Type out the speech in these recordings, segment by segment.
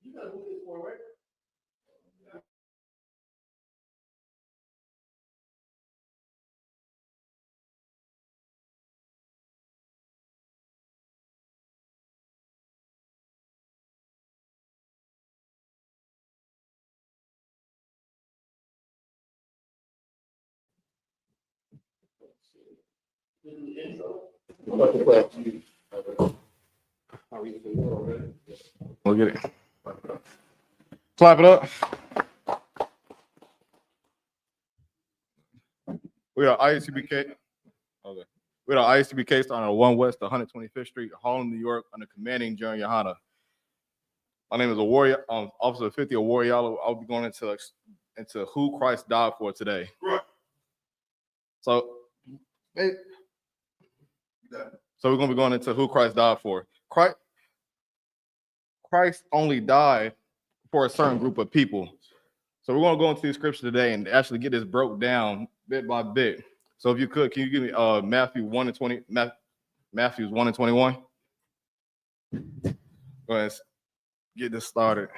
You gotta move this forward, right? We'll get it. Clap it up. We are I.S.U.P.K. Okay. We are I.S.U.P.K. starting on 1 West 125th Street, Harlem, New York, under commanding General YAHANNA. My name is Officer 50 of YAHANNA. I'll be going into who Christ died for today. Right. So we're going to be going into who Christ died for. Christ only died for a certain group of people. So we're going to go into the scripture today and actually get this broke down bit by bit. So if you could, can you give me Matthew 1 and 20? Matthew's 1 and 21? Go ahead and get this started.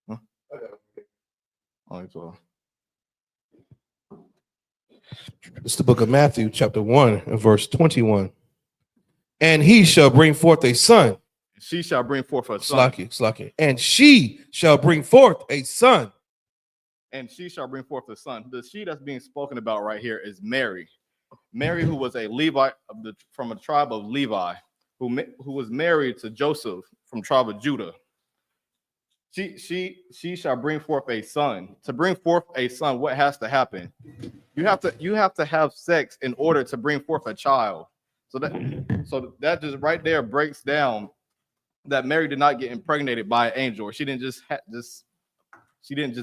Huh? Only 12. It's the book of Matthew, chapter 1, and verse 21. And he shall bring forth a son. She shall bring forth a son. Slacky. And she shall bring forth a son. And she shall bring forth a son. The she that's being spoken about right here is Mary. Mary, who was a Levite from a tribe of Levi, who was married to Joseph from tribe of Judah. She shall bring forth a son. To bring forth a son, what has to happen? You have to have sex in order to bring forth a child. So that just right there breaks down that Mary did not get impregnated by an angel. She didn't just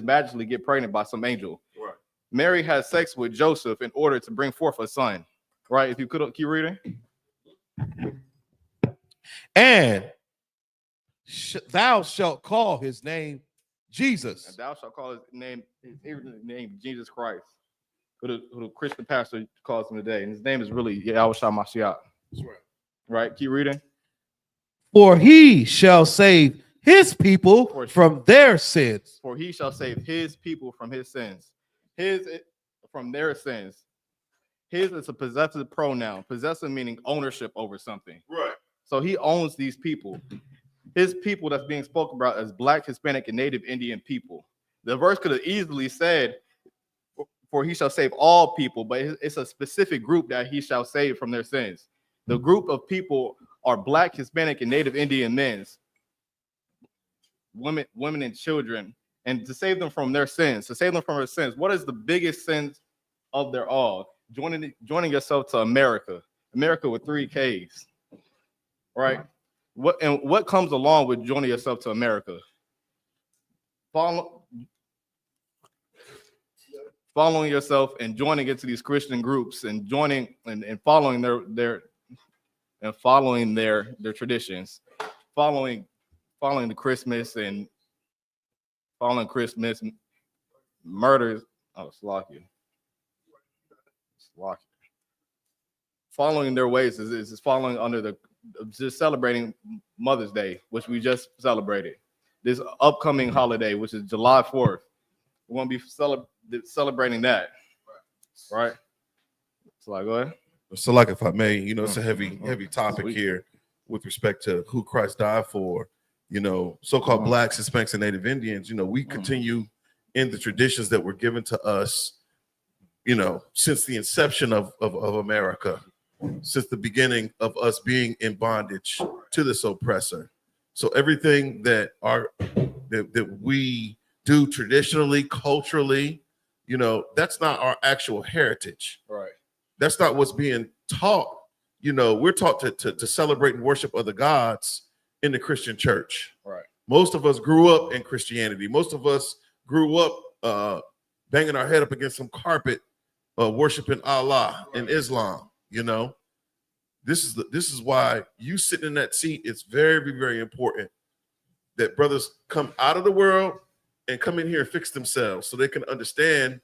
magically get pregnant by some angel. Right. Mary had sex with Joseph in order to bring forth a son. Right? If you could keep reading. And thou shalt call his name Jesus. And thou shalt call his name Jesus Christ, who the Christian pastor calls him today. And his name is really Yahushua Mashiach. That's right. Right? Keep reading. For he shall save his people from their sins. For he shall save his people from his sins. From their sins. His is a possessive pronoun. Possessive meaning ownership over something. Right. So he owns these people. His people that's being spoken about as Black, Hispanic, and Native Indian people. The verse could have easily said, for he shall save all people, but it's a specific group that he shall save from their sins. The group of people are Black, Hispanic, and Native Indian men, women and children, and to save them from their sins. To save them from their sins, what is the biggest sins of their all? Joining yourself to America with 3 Ks, right? What comes along with joining yourself to America? Following yourself and joining into these Christian groups and joining and following their traditions, following the Christmas and following Christmas murders. Oh, Slacky. Following their ways is following under just celebrating Mother's Day, which we just celebrated. This upcoming holiday, which is July 4th, we're going to be celebrating that, right? So, go ahead. So, like, if I may, it's a heavy topic here with respect to who Christ died for. So-called Blacks, Hispanics, and Native Indians. We continue in the traditions that were given to us, since the inception of America, since the beginning of us being in bondage to this oppressor. So everything that we do traditionally, culturally, that's not our actual heritage. Right. That's not what's being taught. We're taught to celebrate and worship other gods in the Christian church. Right. Most of us grew up in Christianity. Most of us grew up banging our head up against some carpet, worshiping Allah and Islam. This is why you sitting in that seat. It's very, very important that brothers come out of the world and come in here and fix themselves so they can understand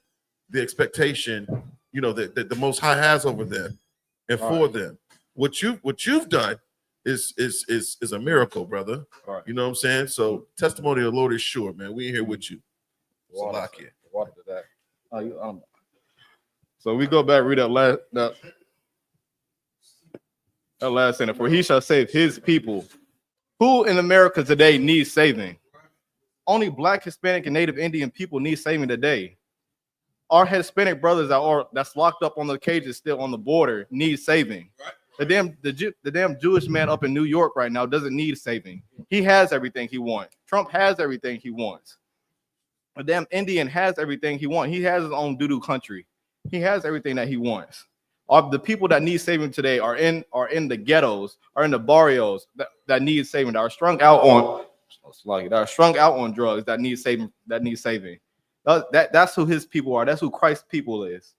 the expectation, that the Most High has over them and for them. What you've done is a miracle, brother. All right. You know what I'm saying? So testimony of the Lord is sure, man. We here with you. Salakia. Water to that. So we go back, read that last sentence. For he shall save his people. Who in America today needs saving? Only Black, Hispanic, and Native Indian people need saving today. Our Hispanic brothers that's locked up on the cages still on the border need saving. The damn Jewish man up in New York right now doesn't need saving. He has everything he wants. Trump has everything he wants. A damn Indian has everything he wants. He has his own doo-doo country. He has everything that he wants. The people that need saving today are in the ghettos, are in the barrios that need saving, that are strung out on drugs, that need saving. That's who his people are. That's who Christ's people is.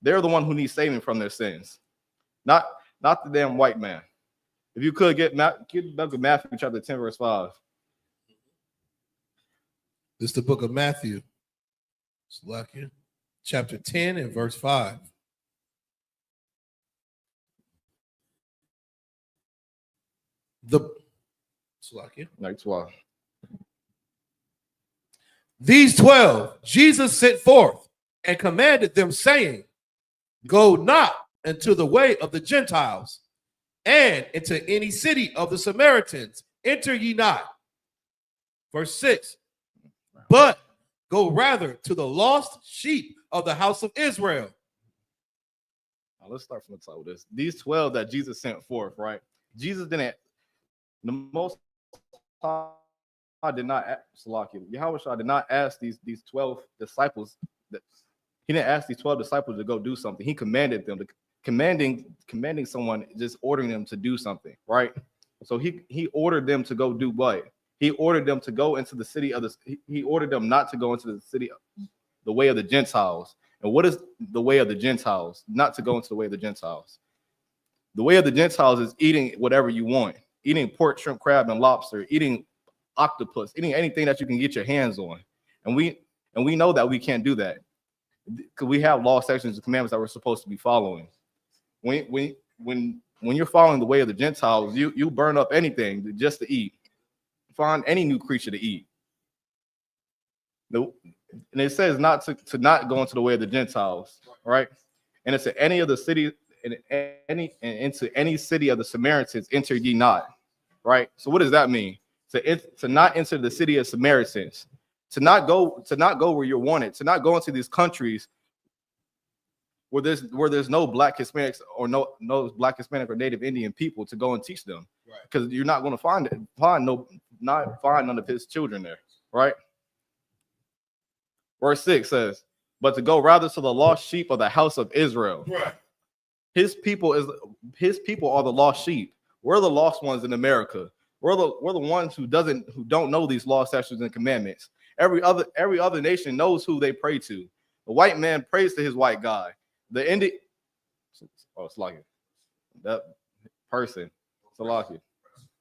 They're the one who needs saving from their sins, not the damn white man. If you could get the book of Matthew chapter 10 verse 5. This is the book of Matthew, Salakia, chapter 10 and verse 5. These 12 Jesus sent forth and commanded them, saying, go not into the way of the Gentiles, and into any city of the Samaritans enter ye not. Verse 6. But go rather to the lost sheep of the house of Israel. Now let's start from the top of this. These 12 that Jesus sent forth, right? Jesus didn't. The most I did not. Yahawashi did not ask these 12 disciples. He didn't ask these 12 disciples to go do something. He commanded them to commanding someone, just ordering them to do something, right? So he ordered them to go do what? He ordered them to go into the city of he ordered them not to go into the city, the way of the Gentiles. And what is the way of the Gentiles? Not to go into the way of the Gentiles. The way of the Gentiles is eating whatever you want, eating pork, shrimp, crab, and lobster, eating octopus, eating anything that you can get your hands on. And we know that we can't do that because we have law, sections, and commandments that we're supposed to be following. When you're following the way of the Gentiles, you burn up anything just to eat. Find any new creature to eat. And it says not to not go into the way of the Gentiles, right? And it's in any of the cities, into any city of the Samaritans enter ye not, right? So what does that mean? To not enter the city of Samaritans, to not go where you're wanted, to not go into these countries where there's no Black, Hispanics, or no Black, Hispanic, or Native Indian people to go and teach them, because you're not going to find none of his children there, right? Verse 6 says, but to go rather to the lost sheep of the house of Israel. Right. His people are the lost sheep. We're the lost ones in America. We're the ones who don't know these law, statutes, and commandments. Every other nation knows who they pray to. The white man prays to his white guy. The Indian, Salakia, that person, Salakia,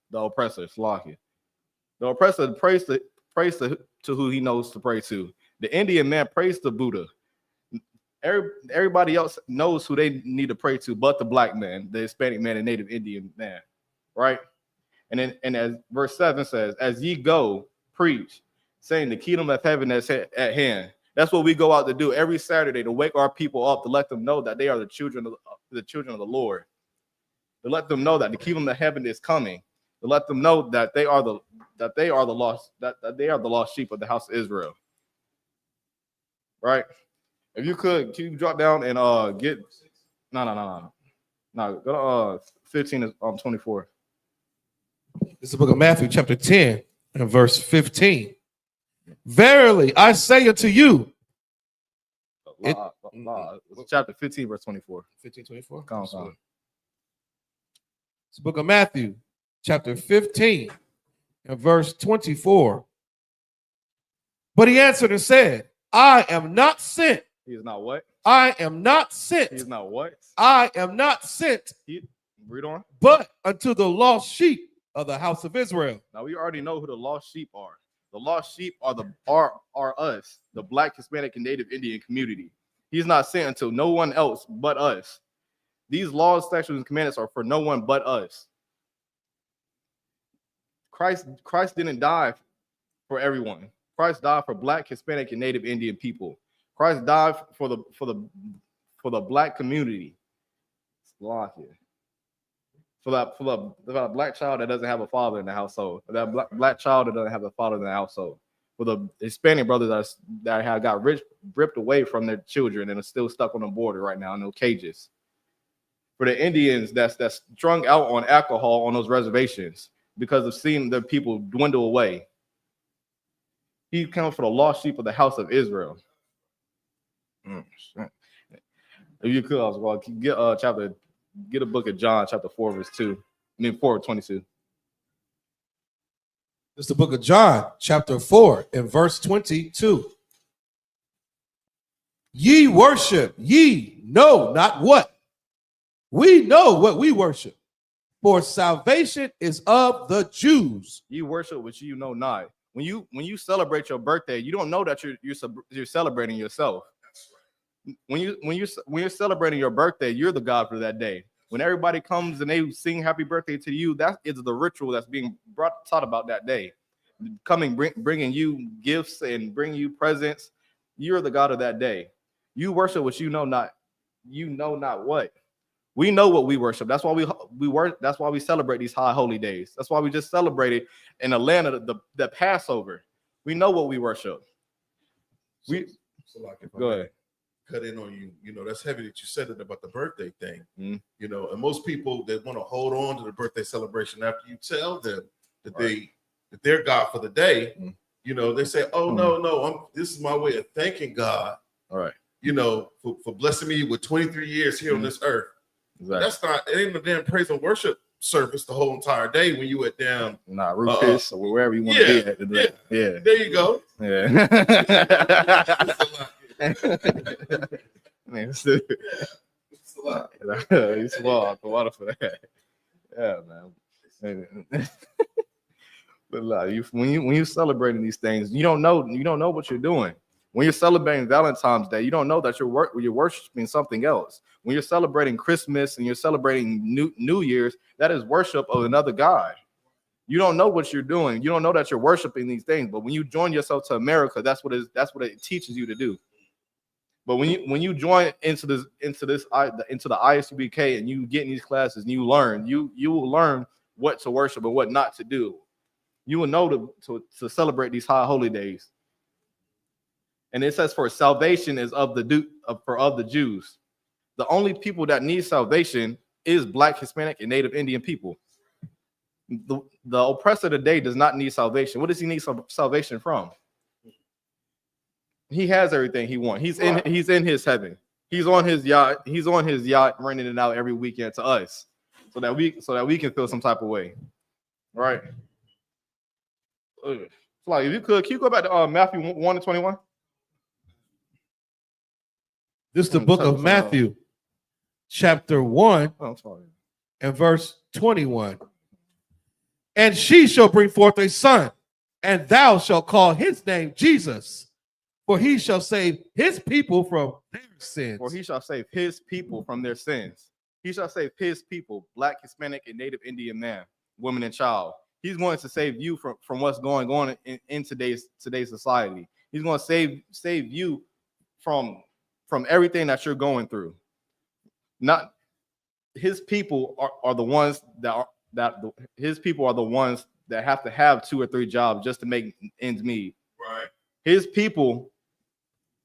the oppressor, Salakia. The oppressor prays to who he knows to pray to. The Indian man prays to Buddha. Everybody else knows who they need to pray to, but the Black man, the Hispanic man, and Native Indian man, right? And as verse 7 says, as ye go, preach, saying the kingdom of heaven is at hand. That's what we go out to do every Saturday, to wake our people up, to let them know that they are the children of the Lord. To let them know that the kingdom of heaven is coming. To let them know that they are the lost sheep of the house of Israel. Right? If you could drop down and get no. Go to 15 is 24. This is the book of Matthew, chapter 10, and verse 15. Verily, I say unto you. Chapter 15, verse 24. 15, 24? Come on. It's the book of Matthew, chapter 15, and verse 24. But he answered and said, I am not sent. He is not what? I am not sent. He is not what? I am not sent. Read on. But unto the lost sheep of the house of Israel. Now we already know who the lost sheep are. The lost sheep are us, the Black, Hispanic, and Native Indian community. He's not sent unto no one else but us. These laws, statutes, and commandments are for no one but us. Christ didn't die for everyone. Christ died for Black, Hispanic, and Native Indian people. Christ died for the Black community. For that Black child that doesn't have a father in the household. For that black child that doesn't have a father in the household. For the Hispanic brothers that have got ripped away from their children and are still stuck on the border right now in those cages. For the Indians that's strung out on alcohol on those reservations because of seeing their people dwindle away. He comes for the lost sheep of the house of Israel. If you could, I was going to get a book of John, chapter 4, verse 2. 4:22. This is the book of John, chapter 4, and verse 22. Ye worship, ye know not what. We know what we worship, for salvation is of the Jews. Ye worship which you know not. When you celebrate your birthday, you don't know that you're celebrating yourself. When you're celebrating your birthday, you're the God for that day. When everybody comes and they sing happy birthday to you, that is the ritual that's being taught about that day. Bringing you gifts and bringing you presents. You're the God of that day. You worship what you know not. You know not what. We know what we worship. That's why we work. That's why we celebrate these high holy days. That's why we just celebrated in Atlanta the Passover. We know what we worship. Go ahead. Cut in on you. You know, that's heavy that you said it about the birthday thing. Mm-hmm. You know, and most people that want to hold on to the birthday celebration after you tell them that that they're God for the day, you know, they say, "Oh no, this is my way of thanking God." All right. You know, for blessing me with 23 years here on this earth. Exactly. That's not. It ain't a damn praise and worship service the whole entire day when you at down. Rufus or wherever you want to be at today. Yeah. There you go. Yeah. Man, it's a lot. It's small the water for that. Yeah, man. But when you're celebrating these things, you don't know what you're doing. When you're celebrating Valentine's Day, you don't know that you're worshiping something else. When you're celebrating Christmas and you're celebrating New Year's, that is worship of another God. You don't know what you're doing. You don't know that you're worshiping these things. But when you join yourself to America, that's what it teaches you to do. But when you join into the I.S.U.P.K. and you get in these classes and you will learn what to worship and what not to do. You will know to celebrate these high holy days. And it says, "For salvation is of the Jews." The only people that need salvation is Black, Hispanic, and Native Indian people. The oppressor today does not need salvation. What does he need salvation from? He has everything he wants. He's in his heaven. He's on his yacht. He's on his yacht, renting it out every weekend to us, so that we can feel some type of way, right? Like, if you could you go back to Matthew 1:21? This is the book of Matthew, chapter 1, and verse 21. And she shall bring forth a son, and thou shalt call his name Jesus, for he shall save his people from their sins. For he shall save his people from their sins. He shall save his people, Black, Hispanic, and Native Indian man, woman, and child. He's going to save you from what's going on in today's society. He's going to save you from everything that you're going through. Not his people are the ones his people are the ones that have to have 2 or 3 jobs just to make ends meet. Right. His people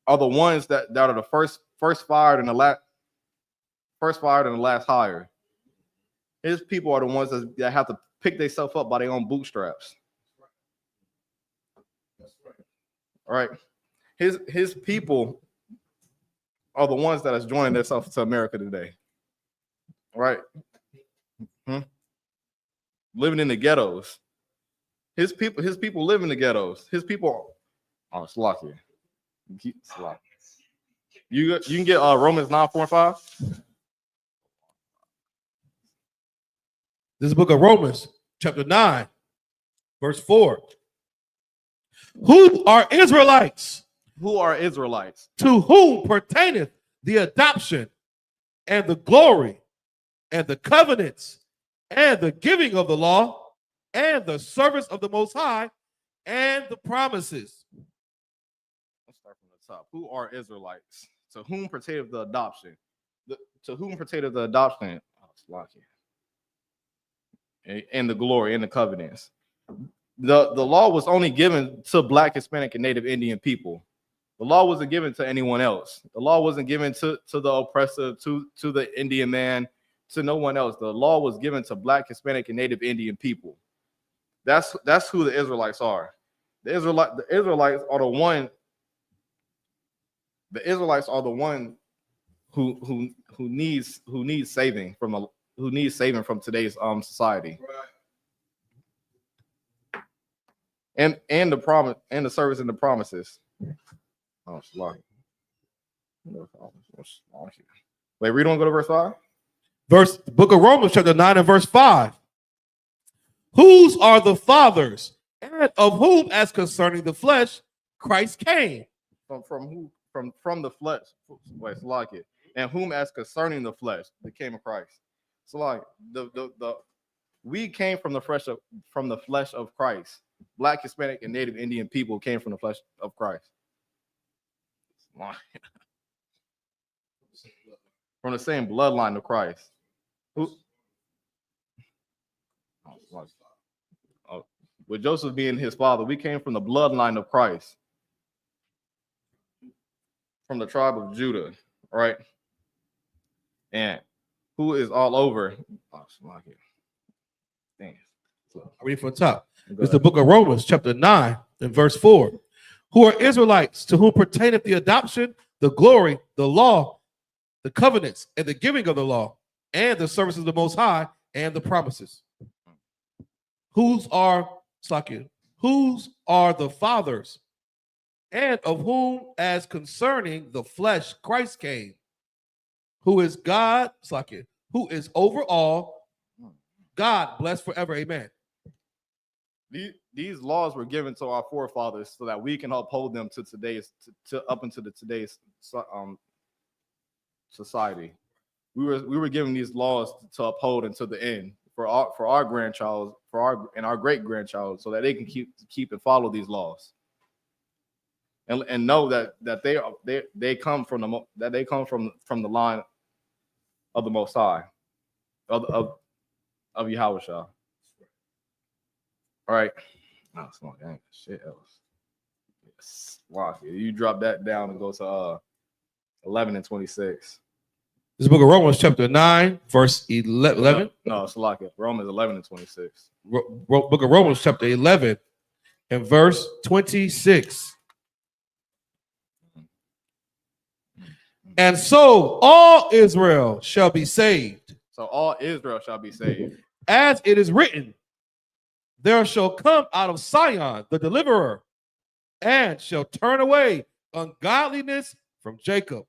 are the ones that are the first fired and the last hired. His people are the ones that have to pick themselves up by their own bootstraps. That's right. All right. His people are the ones that is joining themselves to America today. Right? Living in the ghettos. His people live in the ghettos. His people are sloppy. You can get Romans 9:4-5. This is the book of Romans, chapter 9, verse 4. Who are Israelites? Who are Israelites? To whom pertaineth the adoption and the glory and the covenants and the giving of the law and the service of the Most High, and the promises. Let's start from the top. Who are Israelites? To whom pertaineth the adoption? To whom pertaineth the adoption? And the glory and the covenants. The law was only given to Black, Hispanic, and Native Indian people. The law wasn't given to anyone else. The law wasn't given to the oppressor, to the Indian man, to no one else. The law was given to Black, Hispanic, and Native Indian people. That's who the Israelites are. The Israelites are the one. The Israelites are the one who needs saving from today's society. Right. And the promise and the service and the promises. Oh, sorry. Wait, read on, go to verse 5. The book of Romans, chapter 9 and verse 5. Whose are the fathers, and of whom, as concerning the flesh, Christ came? From who? From the flesh. Wait, it's like it. And whom, as concerning the flesh, that came of Christ. So like we came from the flesh of Christ. Black, Hispanic, and Native Indian people came from the flesh of Christ. From the same bloodline of Christ. With Joseph being his father, we came from the bloodline of Christ. From the tribe of Judah, right? And who is all over? Damn. I read from the top. It's the book of Romans, chapter 9 and verse 4. Who are Israelites, to whom pertaineth the adoption, the glory, the law, the covenants, and the giving of the law, and the service of the Most High, and the promises. Whose are the fathers, and of whom, as concerning the flesh, Christ came, who is God, who is over all, God blessed forever. Amen. These laws were given to our forefathers so that we can uphold them to up into today's society. We were given these laws to uphold until the end for our grandchild, and our great grandchild, so that they can keep and follow these laws, and know that they come from the line of the Most High, of Yahushua. All right. Oh, small gang. Shit else. Yes. Wow. You drop that down and go to 11 and 26. This book of Romans, chapter 9, verse 11. No, it's like it. Romans 11 and 26. Book of Romans, chapter 11 and verse 26. And so all Israel shall be saved. So all Israel shall be saved. As it is written, there shall come out of Zion the deliverer, and shall turn away ungodliness from Jacob.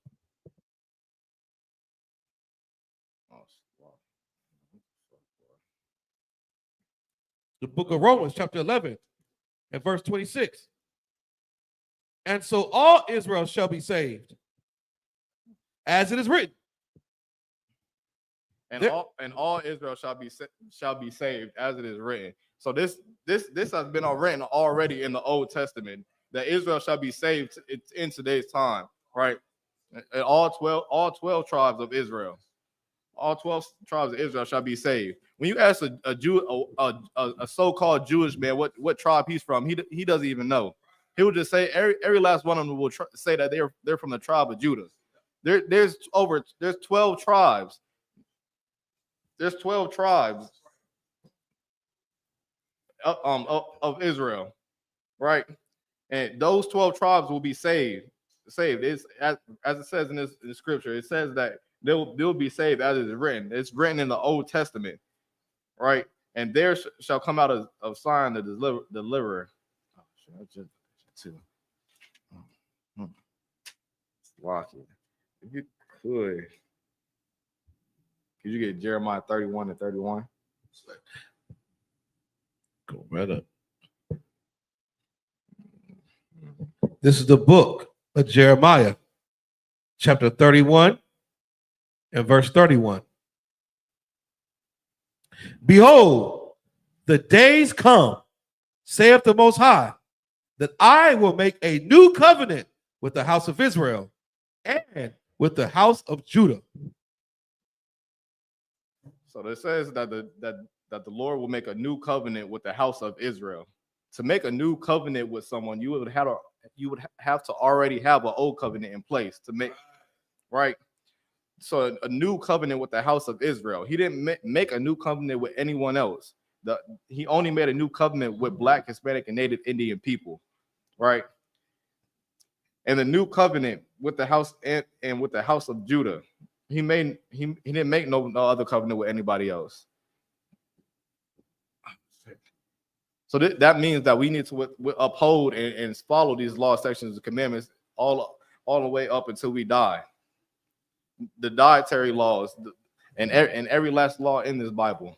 The book of Romans, chapter 11 and verse 26. And so all Israel shall be saved, as it is written. And all Israel shall be saved, as it is written. So this has been written already in the Old Testament, that Israel shall be saved in today's time, right? And all 12 tribes of Israel, all 12 tribes of Israel shall be saved. When you ask a so-called Jewish man what tribe he's from, he doesn't even know. He will just say every last one of them will say that they're from the tribe of Judah. There's 12 tribes. There's 12 tribes of Israel, right? And those 12 tribes will be saved. It's, as it says in the scripture, it says that they'll be saved as it is written. It's written in the Old Testament, right? And there shall come out of Zion the deliverer. If you could you get Jeremiah 31 and 31? Go right up. This is the book of Jeremiah, chapter 31 and verse 31. Behold, the days come, saith the Most High, that I will make a new covenant with the house of Israel and with the house of Judah. So it says that the Lord will make a new covenant with the house of Israel. To make a new covenant with someone, you would have to already have an old covenant in place to make, right? So a new covenant with the house of Israel. He didn't make a new covenant with anyone else. He only made a new covenant with Black, Hispanic, and Native Indian people, right? And the new covenant with the house and with the house of Judah. He didn't make no other covenant with anybody else. So that means that we need to uphold and follow these law sections and commandments all the way up until we die. The dietary laws and every last law in this Bible.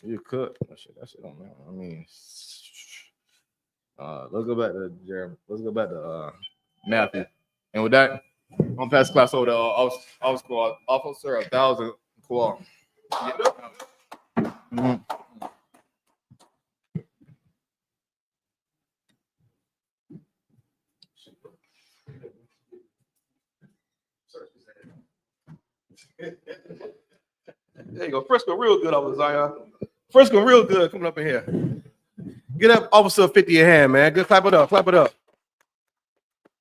You could. That shit don't matter. I mean, let's go back to Jeremy. Let's go back to Matthew. And with that, I'm gonna pass the class over to Officer 1000 Kowal. Mm-hmm. There you go. Frisco real good over Zion. Frisco real good coming up in here. Get up, Officer 50 in hand, man. Good, clap it up, clap it up.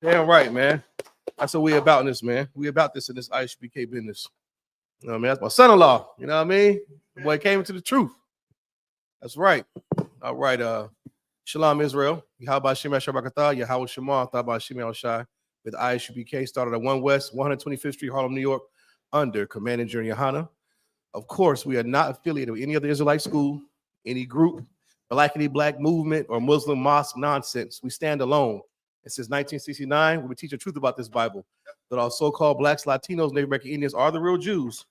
Damn right, man. That's what we about in this, man. We about this in this I.S.U.P.K business. You know what I mean? That's my son-in-law. You know what I mean? The boy came into the truth. That's right. All right. Shalom, Israel. Yahweh Shem Shabakatah, Yahweh Shema, Thaba Shem El Shai, with I.S.U.P.K, started at 1 West, 125th Street, Harlem, New York, under Commanding General YAHANNA. Of course, we are not affiliated with any other Israelite school, any group, black movement, or Muslim mosque nonsense. We stand alone. And since 1969, we teach the truth about this Bible, that our so-called Blacks, Latinos, Native American Indians are the real Jews.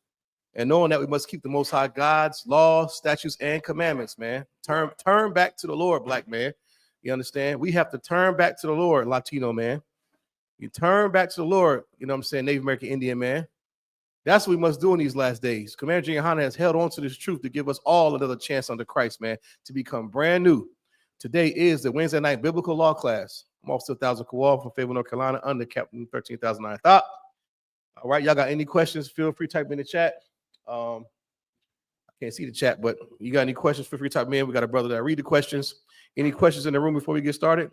And knowing that we must keep the Most High God's laws, statutes, and commandments, man. Turn back to the Lord, black man. You understand? We have to turn back to the Lord, Latino man. You turn back to the Lord, you know what I'm saying, Native American Indian man. That's what we must do in these last days. Commander General YAHANNA has held on to this truth to give us all another chance under Christ, man, to become brand new. Today is the Wednesday night biblical law class. I'm Officer 1000 Kowal from Fayetteville, North Carolina, under Captain 13,009 Thought. All right, y'all got any questions? Feel free to type in the chat. I can't see the chat, but you got any questions? Feel free to type them in. We got a brother that read the questions. Any questions in the room before we get started?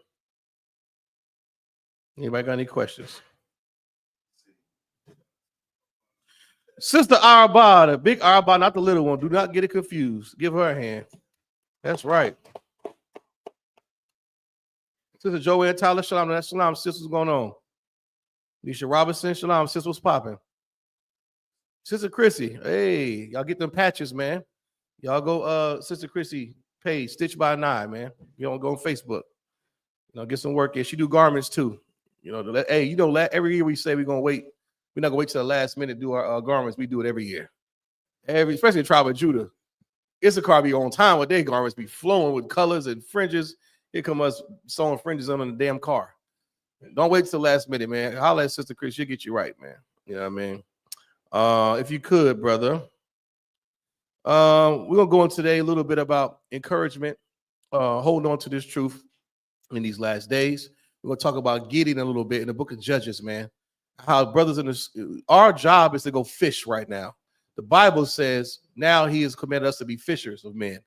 Anybody got any questions? Sister Arba, the big Arba, not the little one. Do not get it confused. Give her a hand. That's right. Sister Joanne Tyler, shalom. That's shalom. Sis, what's going on? Nisha Robinson, shalom. Sis, what's popping? Sister Chrissy, hey, y'all get them patches, man. Y'all go, Sister Chrissy page, Stitch by Nine, man. You don't go on Facebook. You know, get some work in. She do garments too. You know, hey, you know, every year we say we're gonna wait. We're not gonna wait till the last minute to do our garments. We do it every year. Especially the tribe of Judah. Issachar be on time with their garments, be flowing with colors and fringes. Here come us sewing fringes on the damn car. Don't wait till the last minute, man. Holla at Sister Chris, she'll get you right, man. You know what I mean? If you could, brother. We're gonna go in today a little bit about encouragement, holding on to this truth in these last days. We're gonna talk about Gideon a little bit in the book of Judges, man. How brothers in this, our job is to go fish right now. The Bible says now he has commanded us to be fishers of men.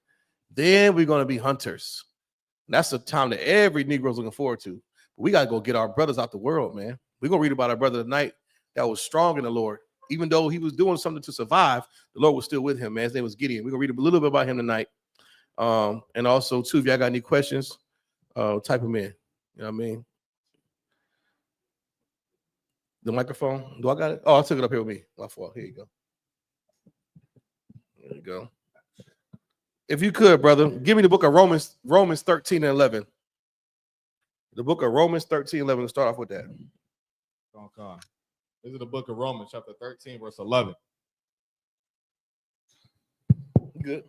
Then we're gonna be hunters. And that's the time that every Negro is looking forward to. But we gotta go get our brothers out the world, man. We're gonna read about our brother tonight that was strong in the Lord. Even though he was doing something to survive, the Lord was still with him, man. His name was Gideon. We're gonna read a little bit about him tonight. And also, too, if y'all got any questions, type them in. You know what I mean? The microphone. Do I got it? Oh, I took it up here with me. My fault. Here you go. There you go. If you could, brother, give me the book of Romans 13 and 11. The book of Romans 13 and 11. Let's start off with that. Okay. This is the book of Romans, chapter 13, verse 11. Good.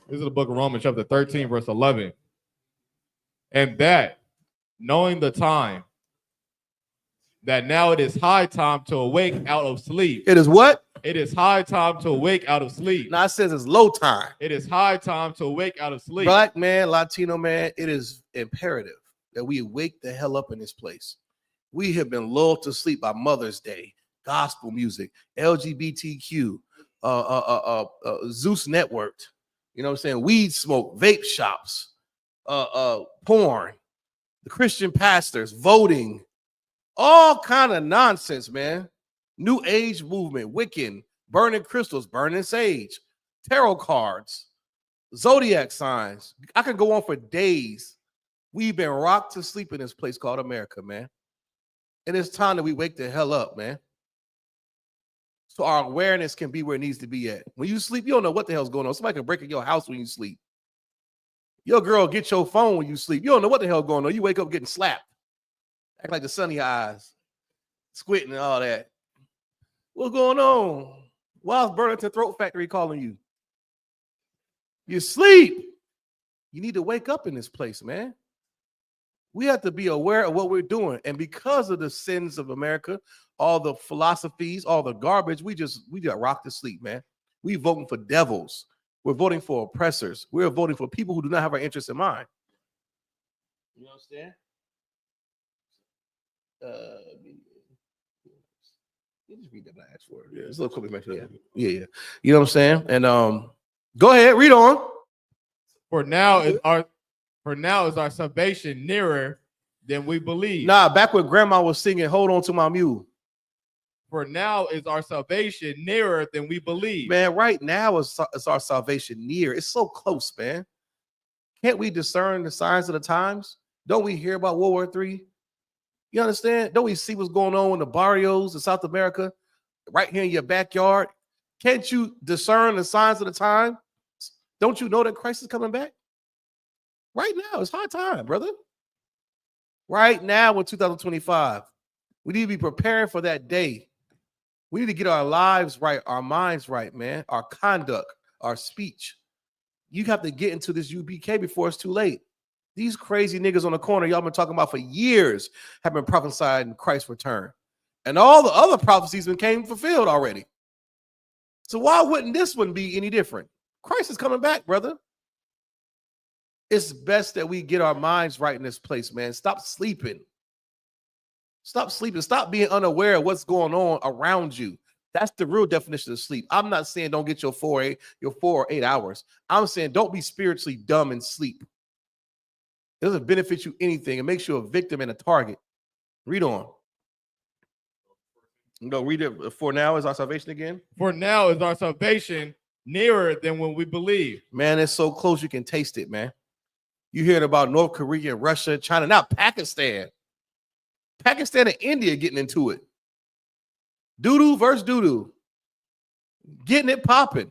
This is the book of Romans, chapter 13, verse 11. And that knowing the time, that now it is high time to awake out of sleep. It is what? It is high time to awake out of sleep. Now it says it's low time. It is high time to awake out of sleep. Black man, Latino man, it is imperative that we wake the hell up in this place. We have been lulled to sleep by Mother's Day, gospel music, LGBTQ, Zeus networked, you know what I'm saying? Weed smoke, vape shops, porn, the Christian pastors, voting, all kind of nonsense, man. New age movement, Wiccan, burning crystals, burning sage, tarot cards, zodiac signs. I can go on for days. We've been rocked to sleep in this place called America, man. And it's time that we wake the hell up, man. So our awareness can be where it needs to be at. When you sleep, you don't know what the hell's going on. Somebody can break in your house when you sleep. Your girl get your phone when you sleep. You don't know what the hell's going on. You wake up getting slapped. Act like the sun in your eyes, squinting and all that. What's going on? Why is Burlington Throat Factory calling you? You sleep. You need to wake up in this place, man. We have to be aware of what we're doing. And because of the sins of America, all the philosophies, all the garbage, we got rocked to sleep, man. We voting for devils. We're voting for oppressors. We're voting for people who do not have our interests in mind. You understand? You just read that last word. Yeah, it's a little quick. Yeah. You know what I'm saying? And go ahead, read on. For now is our salvation nearer than we believe. Nah, back when grandma was singing, "Hold On to My Mule." For now is our salvation nearer than we believe. Man, right now is our salvation near. It's so close, man. Can't we discern the signs of the times? Don't we hear about World War III? You understand? Don't we see what's going on in the barrios in South America, right here in your backyard? Can't you discern the signs of the time? Don't you know that Christ is coming back? Right now, it's high time, brother. Right now in 2025, we need to be preparing for that day. We need to get our lives right, our minds right, man, our conduct, our speech. You have to get into this UPK before it's too late. These crazy niggas on the corner y'all been talking about for years have been prophesying Christ's return. And all the other prophecies became fulfilled already. So why wouldn't this one be any different? Christ is coming back, brother. It's best that we get our minds right in this place, man. Stop sleeping. Stop sleeping. Stop being unaware of what's going on around you. That's the real definition of sleep. I'm not saying don't get your 4 or 8 hours. I'm saying don't be spiritually dumb and sleep. It doesn't benefit you anything. It makes you a victim and a target. Read on. No, read it. For now is our salvation again. For now is our salvation nearer than when we believe. Man, it's so close you can taste it, man. You hearing about North Korea, Russia, China, not Pakistan. Pakistan and India getting into it. Doo-doo versus doo-doo. Getting it popping.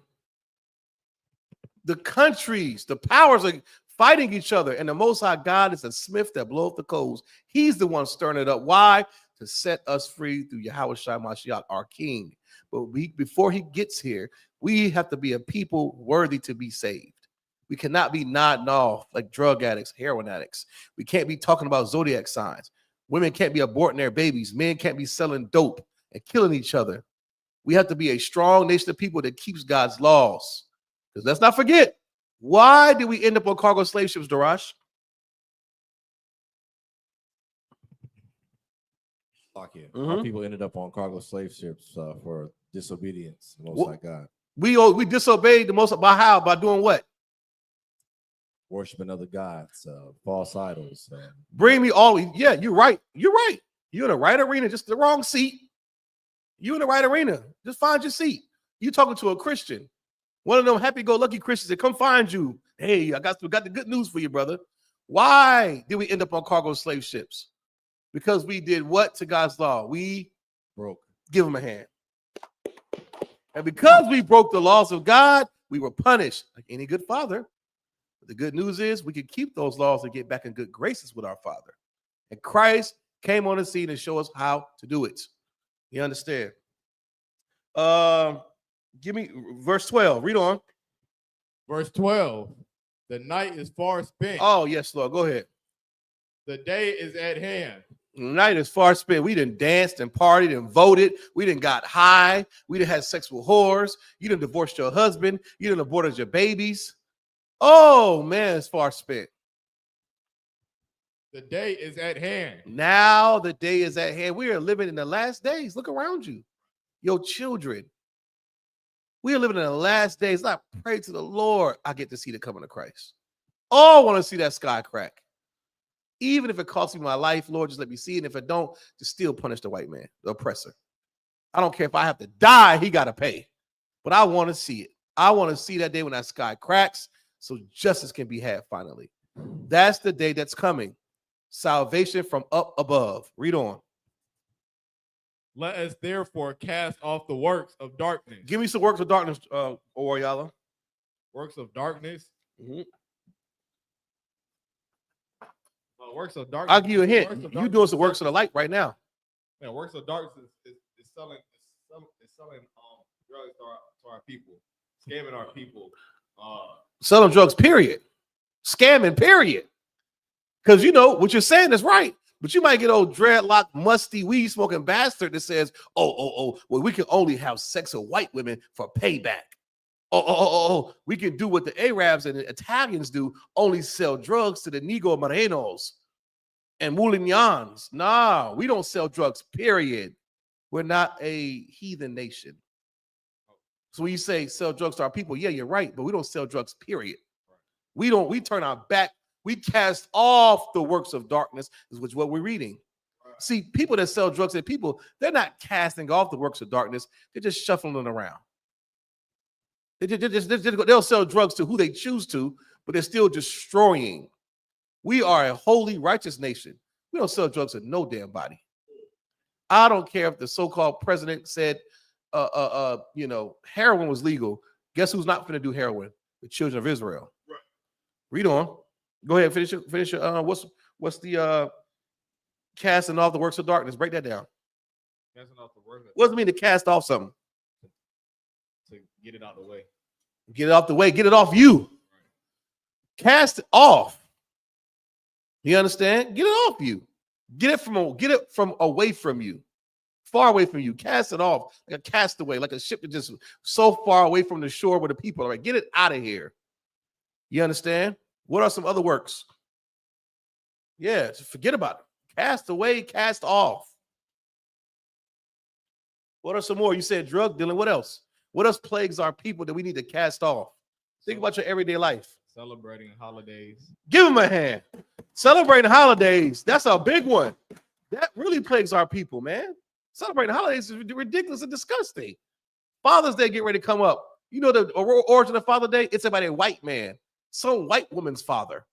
The countries, the powers are fighting each other, and the Most High God is a smith that bloweth the coals. He's the one stirring it up. Why? To set us free through Yahawashi Mashiach, our King. But before he gets here, we have to be a people worthy to be saved. We cannot be nodding off like drug addicts, heroin addicts. We can't be talking about zodiac signs. Women can't be aborting their babies. Men can't be selling dope and killing each other. We have to be a strong nation of people that keeps God's laws. Because let's not forget, why did we end up on cargo slave ships, Darash? Our people ended up on cargo slave ships for disobedience to the Most High God. We disobeyed the Most High by how? By doing what? Worshiping other gods, false idols. Bring me all. Yeah, you're right. You're right. You're in the right arena, just the wrong seat. You in the right arena. Just find your seat. You talking to a Christian, one of them happy-go-lucky Christians that come find you. Hey, we got the good news for you, brother. Why did we end up on cargo slave ships? Because we did what to God's law? We broke. Give him a hand. And because we broke the laws of God, we were punished like any good father. But the good news is we can keep those laws and get back in good graces with our Father. And Christ came on the scene and showed us how to do it. You understand? Give me verse 12. Read on. Verse 12. The night is far spent. Oh, yes, Lord. Go ahead. The day is at hand. Night is far spent. We done danced and partied and voted. We done got high. We done had sex with whores. You done divorced your husband. You done aborted your babies. Oh, man, it's far spent. The day is at hand. Now the day is at hand. We are living in the last days. Look around you. Your children. We are living in the last days. I pray to the Lord I get to see the coming of Christ. Oh, I want to see that sky crack. Even if it costs me my life, Lord, just let me see it. And if it don't, just still punish the white man, the oppressor. I don't care if I have to die, he got to pay. But I want to see it. I want to see that day when that sky cracks so justice can be had finally. That's the day that's coming. Salvation from up above. Read on. Let us therefore cast off the works of darkness. Give me some works of darkness, Oriala. Works of darkness. Mm-hmm. Works of darkness. I'll give you a hint. You doing some works of the light right now. Man, works of darkness is selling drugs to our people, scamming our people. Selling drugs, period. Scamming, period. Because you know what you're saying is right. But you might get old dreadlock, musty, weed smoking bastard that says, well, we can only have sex with white women for payback. We can do what the Arabs and the Italians do, only sell drugs to the Negro Morenos and Mulignans. Nah, we don't sell drugs, period. We're not a heathen nation. So when you say sell drugs to our people, yeah, you're right, but we don't sell drugs, period. We turn our back. We cast off the works of darkness, is what we're reading. See, people that sell drugs to people, they're not casting off the works of darkness. They're just shuffling them around. They'll sell drugs to who they choose to, but they're still destroying. We are a holy, righteous nation. We don't sell drugs to no damn body. I don't care if the so-called president said, heroin was legal. Guess who's not going to do heroin? The children of Israel. Right. Read on. Go ahead, finish your what's the casting off the works of darkness? Break that down. Casting off the works. What does it mean to cast off something? To get it out of the way. Get it off the way. Get it off you. Right. Cast it off. You understand? Get it off you. Get it from away from you. Far away from you. Cast it off like a castaway, like a ship that just so far away from the shore where the people are. Right? Get it out of here. You understand? What are some other works? Yeah, just forget about it. Cast away, cast off. What are some more? You said drug dealing. What else? What else plagues our people that we need to cast off? Think about your everyday life. Celebrating holidays. Give them a hand. Celebrating holidays. That's a big one. That really plagues our people, man. Celebrating holidays is ridiculous and disgusting. Father's Day get ready to come up. You know the origin of Father's Day? It's about a white man. Some white woman's father.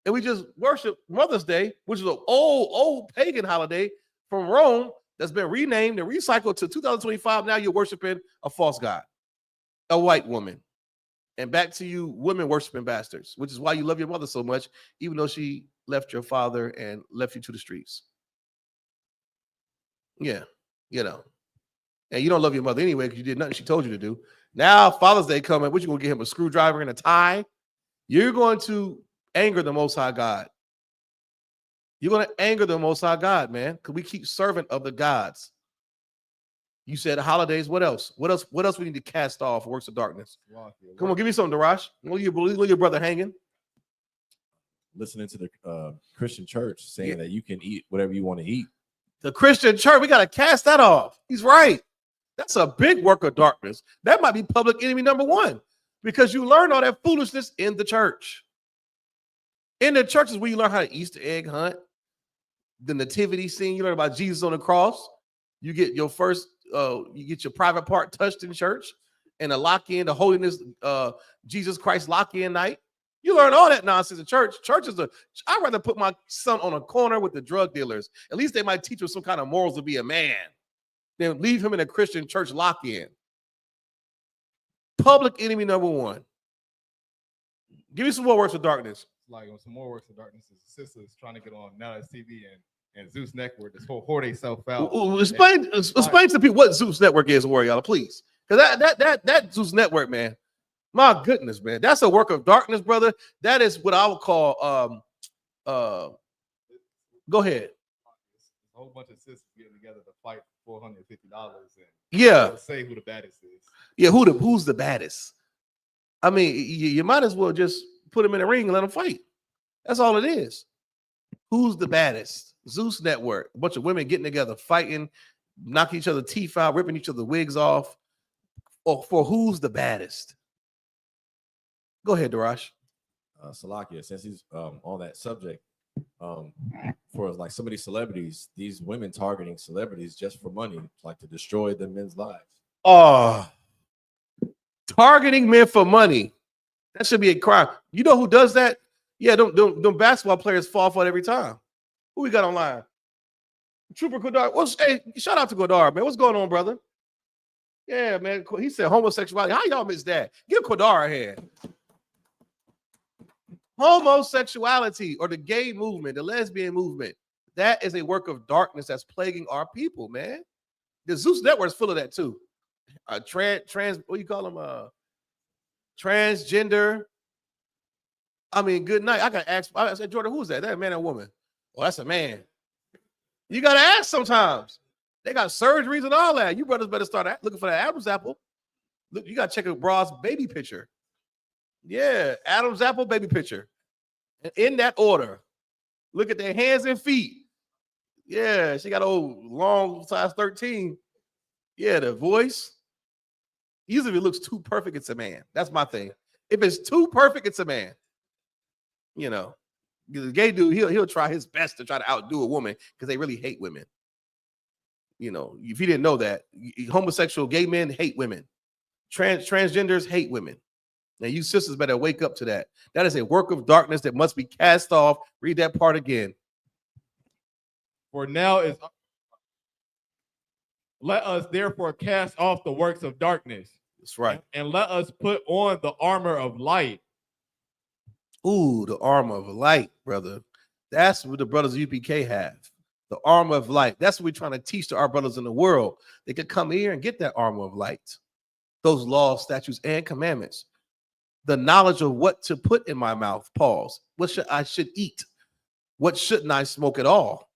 And we just worship Mother's Day, which is an old pagan holiday from Rome that's been renamed and recycled to 2025. Now you're worshiping a false god, a white woman. And back to you women worshiping bastards, which is why you love your mother so much, even though she left your father and left you to the streets. Yeah, And you don't love your mother anyway because you did nothing she told you to do. Now Father's Day coming, what you going to get him, a screwdriver and a tie? You're going to anger the Most High God. You're going to anger the Most High God, man, because we keep serving other gods. You said holidays. What else? What else we need to cast off works of darkness? Come on, give me something, Darash. Leave your brother hanging. Listening to the Christian church saying that you can eat whatever you want to eat. The Christian church, we got to cast that off. He's right. That's a big work of darkness. That might be public enemy number one because you learn all that foolishness in the church. In the churches where you learn how to Easter egg hunt, the nativity scene, you learn about Jesus on the cross. You get your first, you get your private part touched in church and a lock-in, the holiness, Jesus Christ lock-in night. You learn all that nonsense in church. I'd rather put my son on a corner with the drug dealers. At least they might teach him some kind of morals to be a man. Then leave him in a Christian church lock-in. Public enemy number one. Give me some more works of darkness. Like on some more works of darkness, the sisters trying to get on Now That's TV and Zeus Network. This whole whore they self out. Explain to people what Zeus Network is, Warrior, please. Because that Zeus Network, man. My goodness, man. That's a work of darkness, brother. That is what I would call Go ahead. A whole bunch of sisters getting together to fight for $450 and Yeah. they'll say who the baddest is. Yeah, who's the baddest? I mean, you might as well just put them in a ring and let them fight. That's all it is. Who's the baddest? Zeus Network. A bunch of women getting together, fighting, knocking each other's teeth out, ripping each other's wigs off. Or for who's the baddest? Go ahead, Darash. Salakia, since he's on that subject, for like some of these celebrities, these women targeting celebrities just for money, like to destroy the men's lives. Oh, targeting men for money. That should be a crime. You know who does that? Yeah, them basketball players fall for it every time. Who we got online? Trooper Kodar. Hey, shout out to Kodar, man. What's going on, brother? Yeah, man. He said homosexuality. How y'all miss that? Give Kodar a hand. Homosexuality or the gay movement, the lesbian movement, that is a work of darkness that's plaguing our people, man. The Zeus Network is full of that too. Trans, what do you call them? Transgender. I mean, good night. I said, Jordan, who's that? That a man or woman? Oh, that's a man. You gotta ask sometimes. They got surgeries and all that. You brothers better start looking for that Adam's apple. Look, you gotta check a bra's baby picture. Yeah, Adam's apple baby picture. And in that order. Look at their hands and feet. Yeah, she got old long size 13. Yeah, the voice. Usually if it looks too perfect, it's a man. That's my thing. If it's too perfect, it's a man. You know, the gay dude, he'll try his best to try to outdo a woman because they really hate women. You know, if you didn't know that, homosexual gay men hate women. Transgenders hate women. Now, you sisters better wake up to that. That is a work of darkness that must be cast off. Read that part again. For now is let us therefore cast off the works of darkness. That's right. And let us put on the armor of light. Ooh, the armor of light, brother. That's what the brothers of UPK have. The armor of light. That's what we're trying to teach to our brothers in the world. They could come here and get that armor of light. Those laws, statutes, and commandments. The knowledge of what to put in my mouth. Pause. What I should eat? What shouldn't I smoke at all?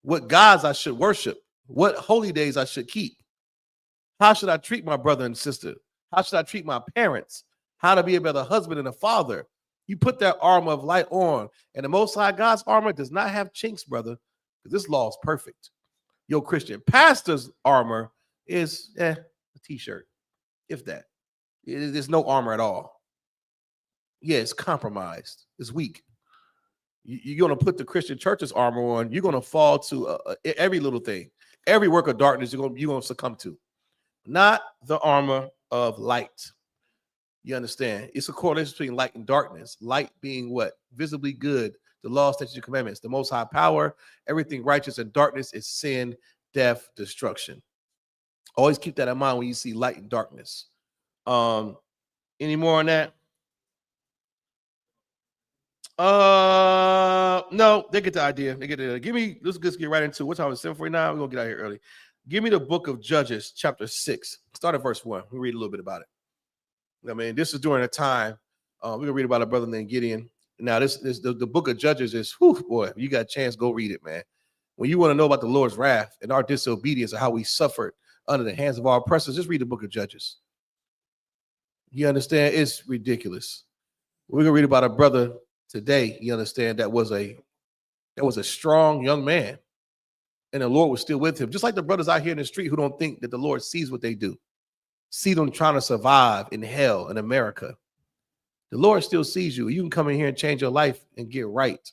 What gods I should worship? What holy days I should keep? How should I treat my brother and sister? How should I treat my parents? How to be a better husband and a father? You put that armor of light on, and the Most High God's armor does not have chinks, brother, because this law is perfect. Your Christian pastor's armor is a t-shirt, if that. There's no armor at all. Yeah, it's compromised. It's weak. You're going to put the Christian church's armor on. You're going to fall to every little thing. Every work of darkness you're going to succumb to. Not the armor of light. You understand? It's a correlation between light and darkness. Light being what? Visibly good. The law, statutes, and commandments. The most high power. Everything righteous, and darkness is sin, death, destruction. Always keep that in mind when you see light and darkness. Any more on that? No, they get the idea. They get it. Give me, let's just get right into what time is 7:49. We're gonna get out here early. Give me the book of Judges, chapter 6. Start at verse 1. We'll read a little bit about it. I mean, this is during a time. We're gonna read about a brother named Gideon. Now, the book of Judges is, whew, boy, you got a chance, go read it, man. When you want to know about the Lord's wrath and our disobedience and how we suffered under the hands of our oppressors, just read the book of Judges. You understand? It's ridiculous. We're gonna read about a brother today. You understand that was a strong young man, and the Lord was still with him. Just like the brothers out here in the street who don't think that the Lord sees what they do, see them trying to survive in hell in America. The Lord still sees you. You can come in here and change your life and get right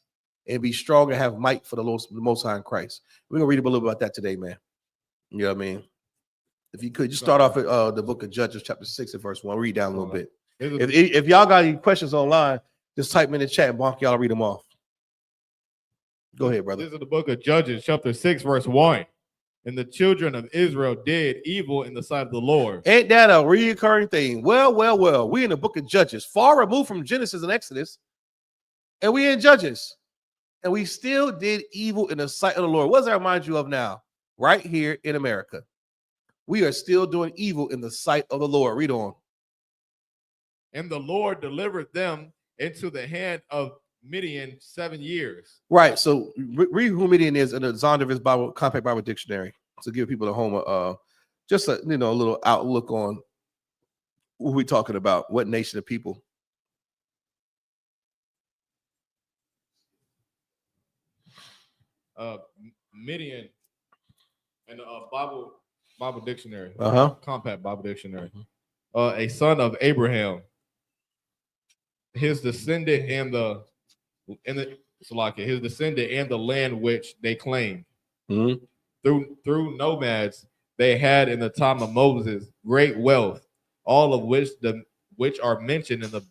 and be strong and have might for the Most High in Christ. We're gonna read a little bit about that today, man. You know what I mean? If you could just start off at the book of Judges, chapter 6 and verse 1. Read down a little bit. If y'all got any questions online, just type them in the chat and Bonk, y'all read them off. Go ahead, brother. This is the book of Judges, chapter 6, verse 1. And the children of Israel did evil in the sight of the Lord. Ain't that a reoccurring thing? Well. We in the book of Judges, far removed from Genesis and Exodus, and we in Judges. And we still did evil in the sight of the Lord. What does that remind you of now? Right here in America. We are still doing evil in the sight of the Lord. Read on. And the Lord delivered them into the hand of Midian 7 years. Right. So read who Midian is in the Zondervan's Bible Compact Bible Dictionary to give people at home just a a little outlook on who we talking about, what nation of people. Midian and the Bible Dictionary, Compact Bible Dictionary. A son of Abraham, his descendant and the his descendant and the land which they claimed. Through nomads they had in the time of Moses great wealth, all of which are mentioned in the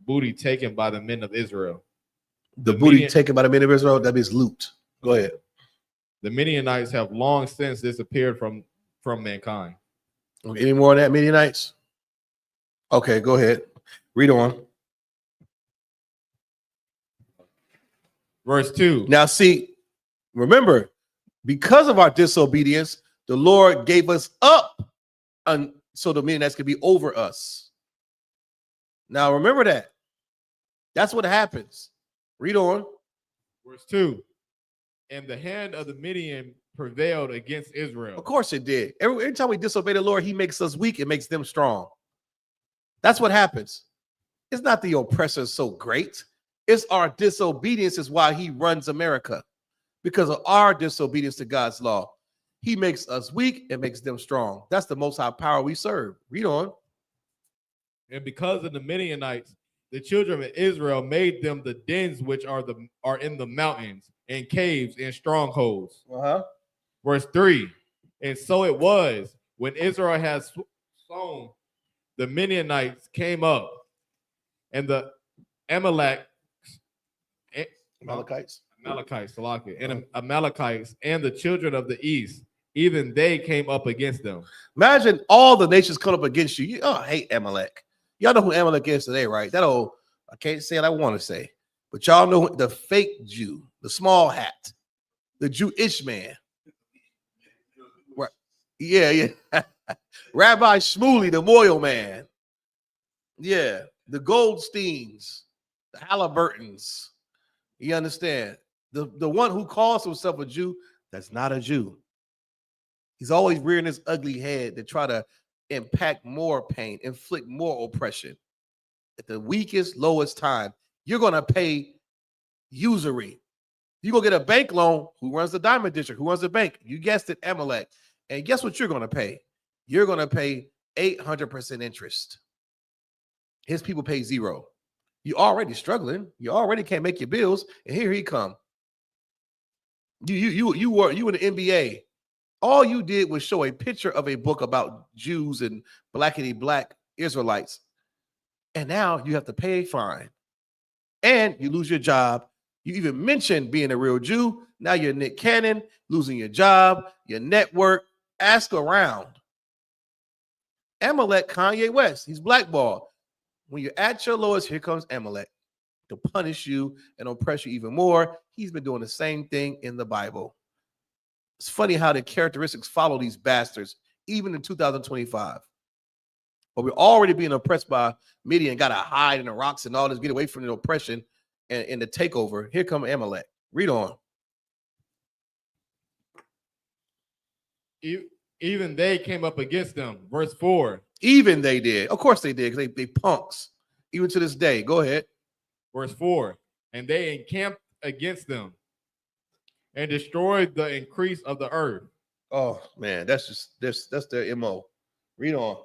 booty taken by the men of Israel. The booty taken by the men of Israel, that means loot. Go ahead. The Midianites have long since disappeared from mankind. Any more of that, Midianites? Okay, go ahead. Read on. Verse 2. Now, see, remember, because of our disobedience, the Lord gave us up so the Midianites could be over us. Now, remember that. That's what happens. Read on. Verse 2. And the hand of the Midian prevailed against Israel. Of course it did. Every time we disobey the Lord, he makes us weak and makes them strong. That's what happens. It's not the oppressor so great. It's our disobedience is why he runs America. Because of our disobedience to God's law. He makes us weak and makes them strong. That's the most high power we serve. Read on. And because of the Midianites, the children of Israel made them the dens which are in the mountains and caves and strongholds. Verse 3. And so it was when Israel had sown, the Midianites came up, and the Amalekites, and the children of the east, even they came up against them. Imagine all the nations come up against you. I hate Amalek. Y'all know who Amalek is today, right? That old, I can't say what I want to say, but y'all know the fake Jew, the small hat, the Jewish man. Right. Yeah. Rabbi Shmuley, the Moyle man. Yeah. The Goldsteins, the Halliburtons. You understand? The one who calls himself a Jew, that's not a Jew. He's always rearing his ugly head to try to impact more pain, inflict more oppression. At the weakest, lowest time, you're going to pay usury. You go get a bank loan. Who runs the Diamond District? Who runs the bank? You guessed it, Amalek. And guess what you're going to pay? You're going to pay 800% interest. His people pay 0. You're already struggling. You already can't make your bills. And here he come. You in the NBA. All you did was show a picture of a book about Jews and blackity black Israelites. And now you have to pay a fine. And you lose your job. You even mentioned being a real Jew. Now you're Nick Cannon, losing your job, your network. Ask around. Amalek, Kanye West, he's blackballed. When you're at your lowest, here comes Amalek to punish you and oppress you even more. He's been doing the same thing in the Bible. It's funny how the characteristics follow these bastards, even in 2025. But we're already being oppressed by Midian, got to hide in the rocks and all this, get away from the oppression and the takeover. Here come Amalek. Read on. Even they came up against them. Verse 4. Even they did. Of course they did, because they punks. Even to this day. Go ahead. Verse 4. And they encamped against them and destroyed the increase of the earth. Oh man, that's their MO. Read on.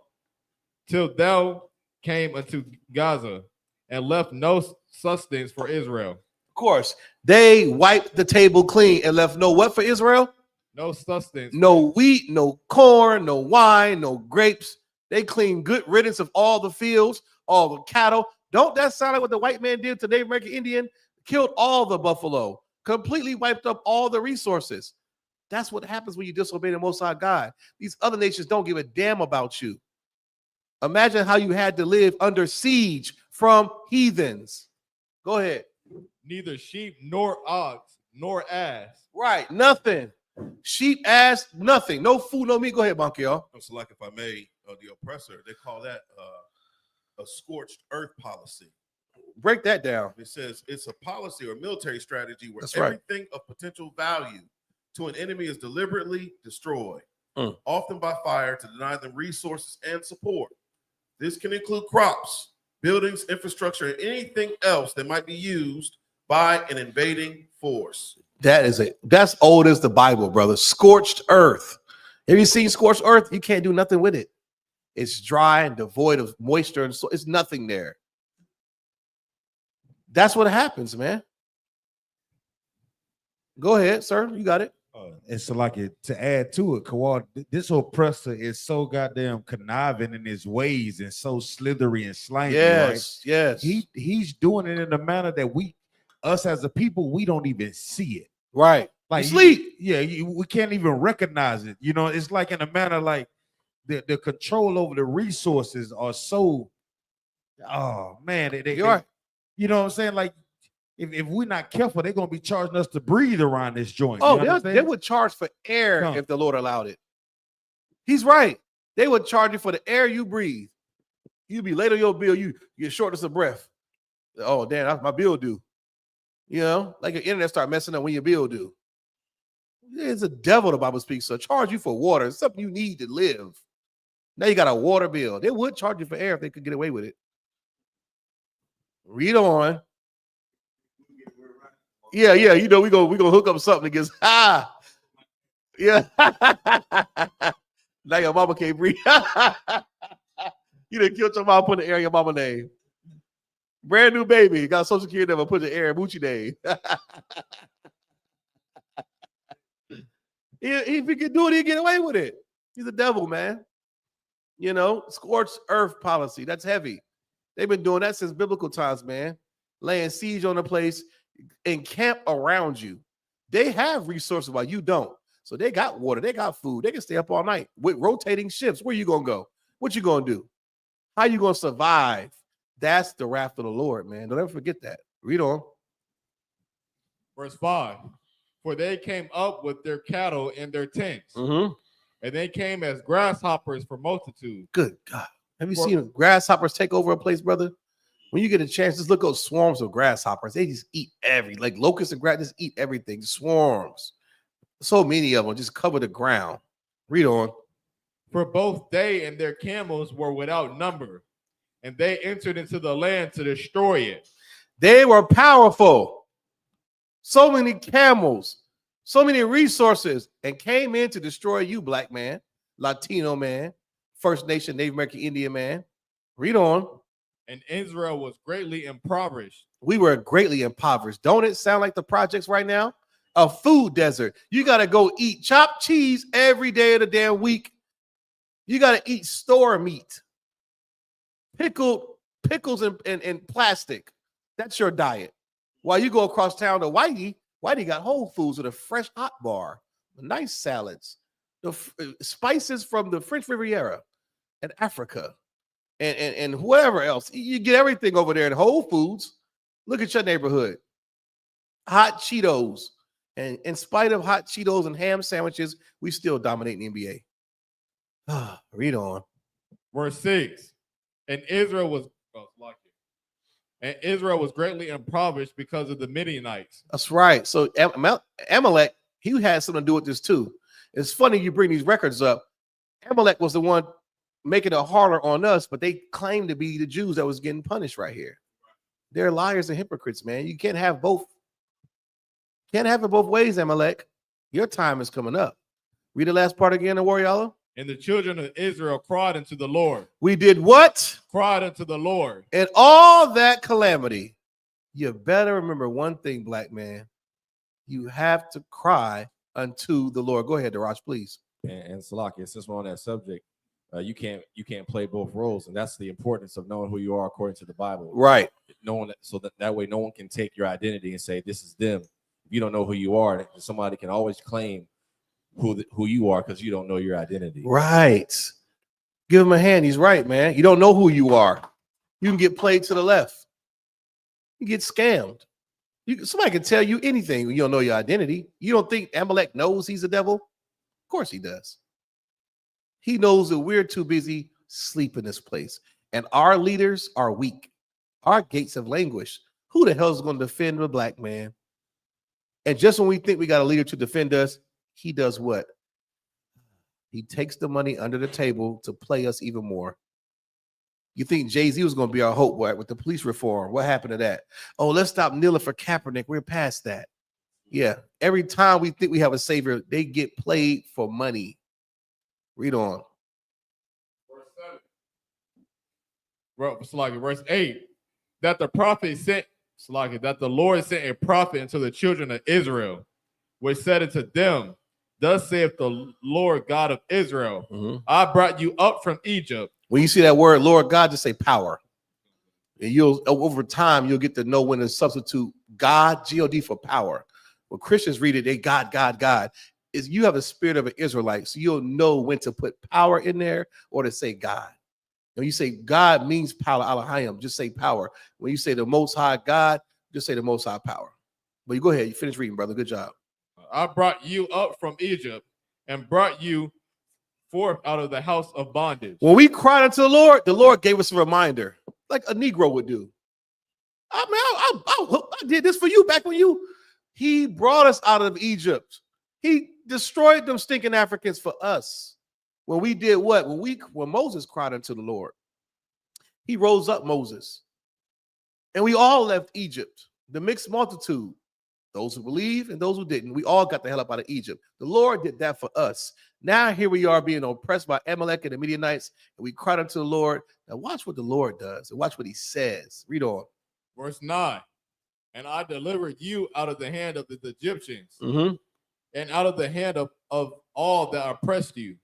Till thou came unto Gaza and left no sustenance for Israel. Of course, they wiped the table clean and left no what for Israel? No sustenance. No wheat, no corn, no wine, no grapes. They cleaned good riddance of all the fields, all the cattle. Don't that sound like what the white man did to Native American Indian? Killed all the buffalo. Completely wiped up all the resources. That's what happens when you disobey the Most High God. These other nations don't give a damn about you. Imagine how you had to live under siege from heathens. Go ahead. Neither sheep nor ox nor ass. Right, nothing. Sheep, ass, nothing. No food, no meat. Go ahead, Monkey. So, like, if I may, the oppressor, they call that a scorched earth policy. Break that down. It says it's a policy or military strategy where That's right. everything of potential value to an enemy is deliberately destroyed, Mm. often by fire, to deny them resources and support. This can include crops, buildings, infrastructure, and anything else that might be used by an invading force. That's old as the Bible, brother. Scorched earth. Have you seen scorched earth? You can't do nothing with it. It's dry and devoid of moisture, and so it's nothing there. That's what happens, man. Go ahead, sir. You got it. And so, like to add to it, Kawal, this oppressor is so goddamn conniving in his ways and so slithery and slimy. Yes, yes. He's doing it in a manner that us as a people, we don't even see it. Right. Like sleep. We can't even recognize it. You know, it's like in a manner like the control over the resources are so. Oh man, You're right. You know what I'm saying? Like, if we're not careful, they're gonna be charging us to breathe around this joint. Oh, you they would charge for air Come. if the Lord allowed it. He's right. They would charge you for the air you breathe. You'd be late on your bill. You get shortness of breath. Oh, damn, that's my bill due. You know, like your internet start messing up when your bill due. It's a devil, the Bible speaks. So charge you for water. It's something you need to live. Now you got a water bill. They would charge you for air if they could get away with it. Read on. Yeah, you know, we gonna hook up something against yeah. Now your mama can't breathe. You done killed your mama, put the air in your mama name. Brand new baby, got Social Security number, put the air in Moochie name. If he can do it, he'll get away with it. He's a devil, man. You know, scorched earth policy. That's heavy. They've been doing that since biblical times, man. Laying siege on the place, encamp around you. They have resources while you don't. So they got water, they got food, they can stay up all night with rotating shifts. Where you gonna go? What you gonna do? How you gonna survive? That's the wrath of the Lord, man. Don't ever forget that. Read on. Verse 5. For they came up with their cattle in their tents, and they came as grasshoppers for multitude. Good God. Have you seen grasshoppers take over a place, brother? When you get a chance, just look at swarms of grasshoppers. They just eat like locusts and grass, just eat everything. Swarms. So many of them just cover the ground. Read on. For both they and their camels were without number, and they entered into the land to destroy it. They were powerful. So many camels, so many resources, and came in to destroy you, black man, Latino man, First Nation, Native American Indian man. Read on. And Israel was greatly impoverished. We were greatly impoverished. Don't it sound like the projects right now? A food desert. You got to go eat chopped cheese every day of the damn week. You got to eat store meat, pickles and plastic. That's your diet. While you go across town to Whitey got Whole Foods with a fresh hot bar, nice salads, the spices from the French Riviera and Africa. And whatever else. You get everything over there at Whole Foods. Look at your neighborhood. Hot Cheetos. And in spite of hot Cheetos and ham sandwiches, we still dominate the NBA. Read on. Verse 6. And Israel was greatly impoverished because of the Midianites. That's right. So Amalek, he had something to do with this too. It's funny you bring these records up. Amalek was the one making it harder on us, but they claim to be the Jews that was getting punished right here. They're liars and hypocrites, man. You can't have both. Can't have it both ways, Amalek. Your time is coming up. Read the last part again, Warrior. And the children of Israel cried unto the Lord. We did what? Cried unto the Lord. And all that calamity. You better remember one thing, black man. You have to cry unto the Lord. Go ahead, Daraj, please. And Salakia, since we're on that subject, you can't play both roles, and that's the importance of knowing who you are according to the Bible. Right. Knowing that, so that way no one can take your identity and say this is them. If you don't know who you are, somebody can always claim who you are because you don't know your identity. Right. Give him a hand. He's right, man. You don't know who you are. You can get played to the left. You get scammed. Somebody can tell you anything when you don't know your identity. You don't think Amalek knows he's a devil? Of course he does. He knows that we're too busy sleeping this place. And our leaders are weak. Our gates have languished. Who the hell is going to defend the black man? And just when we think we got a leader to defend us, he does what? He takes the money under the table to play us even more. You think Jay-Z was going to be our hope with the police reform? What happened to that? Oh, let's stop kneeling for Kaepernick. We're past that. Yeah. Every time we think we have a savior, they get played for money. Read on. Verse 8, that the prophet sent, that the Lord sent a prophet unto the children of Israel, which said unto them, thus saith the Lord God of Israel, I brought you up from Egypt. When you see that word, Lord God, just say power. And you'll, over time, you'll get to know when to substitute God, G-O-D, for power. When Christians read it, they God, God, God. Is you have a spirit of an Israelite, so you'll know when to put power in there or to say God. When you say God means power, Elohim, just say power. When you say the Most High God, just say the Most High power. But you go ahead, you finish reading, brother. Good job. I brought you up from Egypt and brought you forth out of the house of bondage. When we cried unto the Lord gave us a reminder, like a Negro would do. I did this for you back when He brought us out of Egypt. He destroyed them stinking Africans for us. When we did what? When Moses cried unto the Lord, he rose up Moses. And we all left Egypt, the mixed multitude, those who believe and those who didn't. We all got the hell up out of Egypt. The Lord did that for us. Now here we are being oppressed by Amalek and the Midianites, and we cried unto the Lord. Now watch what the Lord does and watch what he says. Read on. Verse 9, and I delivered you out of the hand of the Egyptians and out of the hand of all that oppressed you.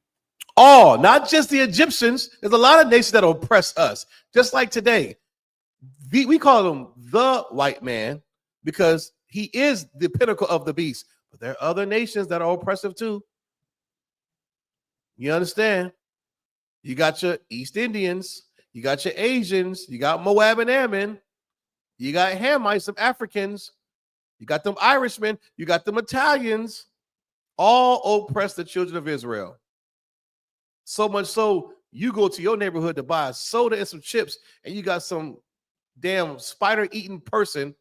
All, not just the Egyptians. There's a lot of nations that oppress us. Just like today, we call him the white man because he is the pinnacle of the beast. But there are other nations that are oppressive too. You understand? You got your East Indians, you got your Asians, you got Moab and Ammon, you got Hamites, some Africans, you got them Irishmen, you got them Italians, all oppress the children of Israel. So much so, you go to your neighborhood to buy a soda and some chips, and you got some damn spider-eating person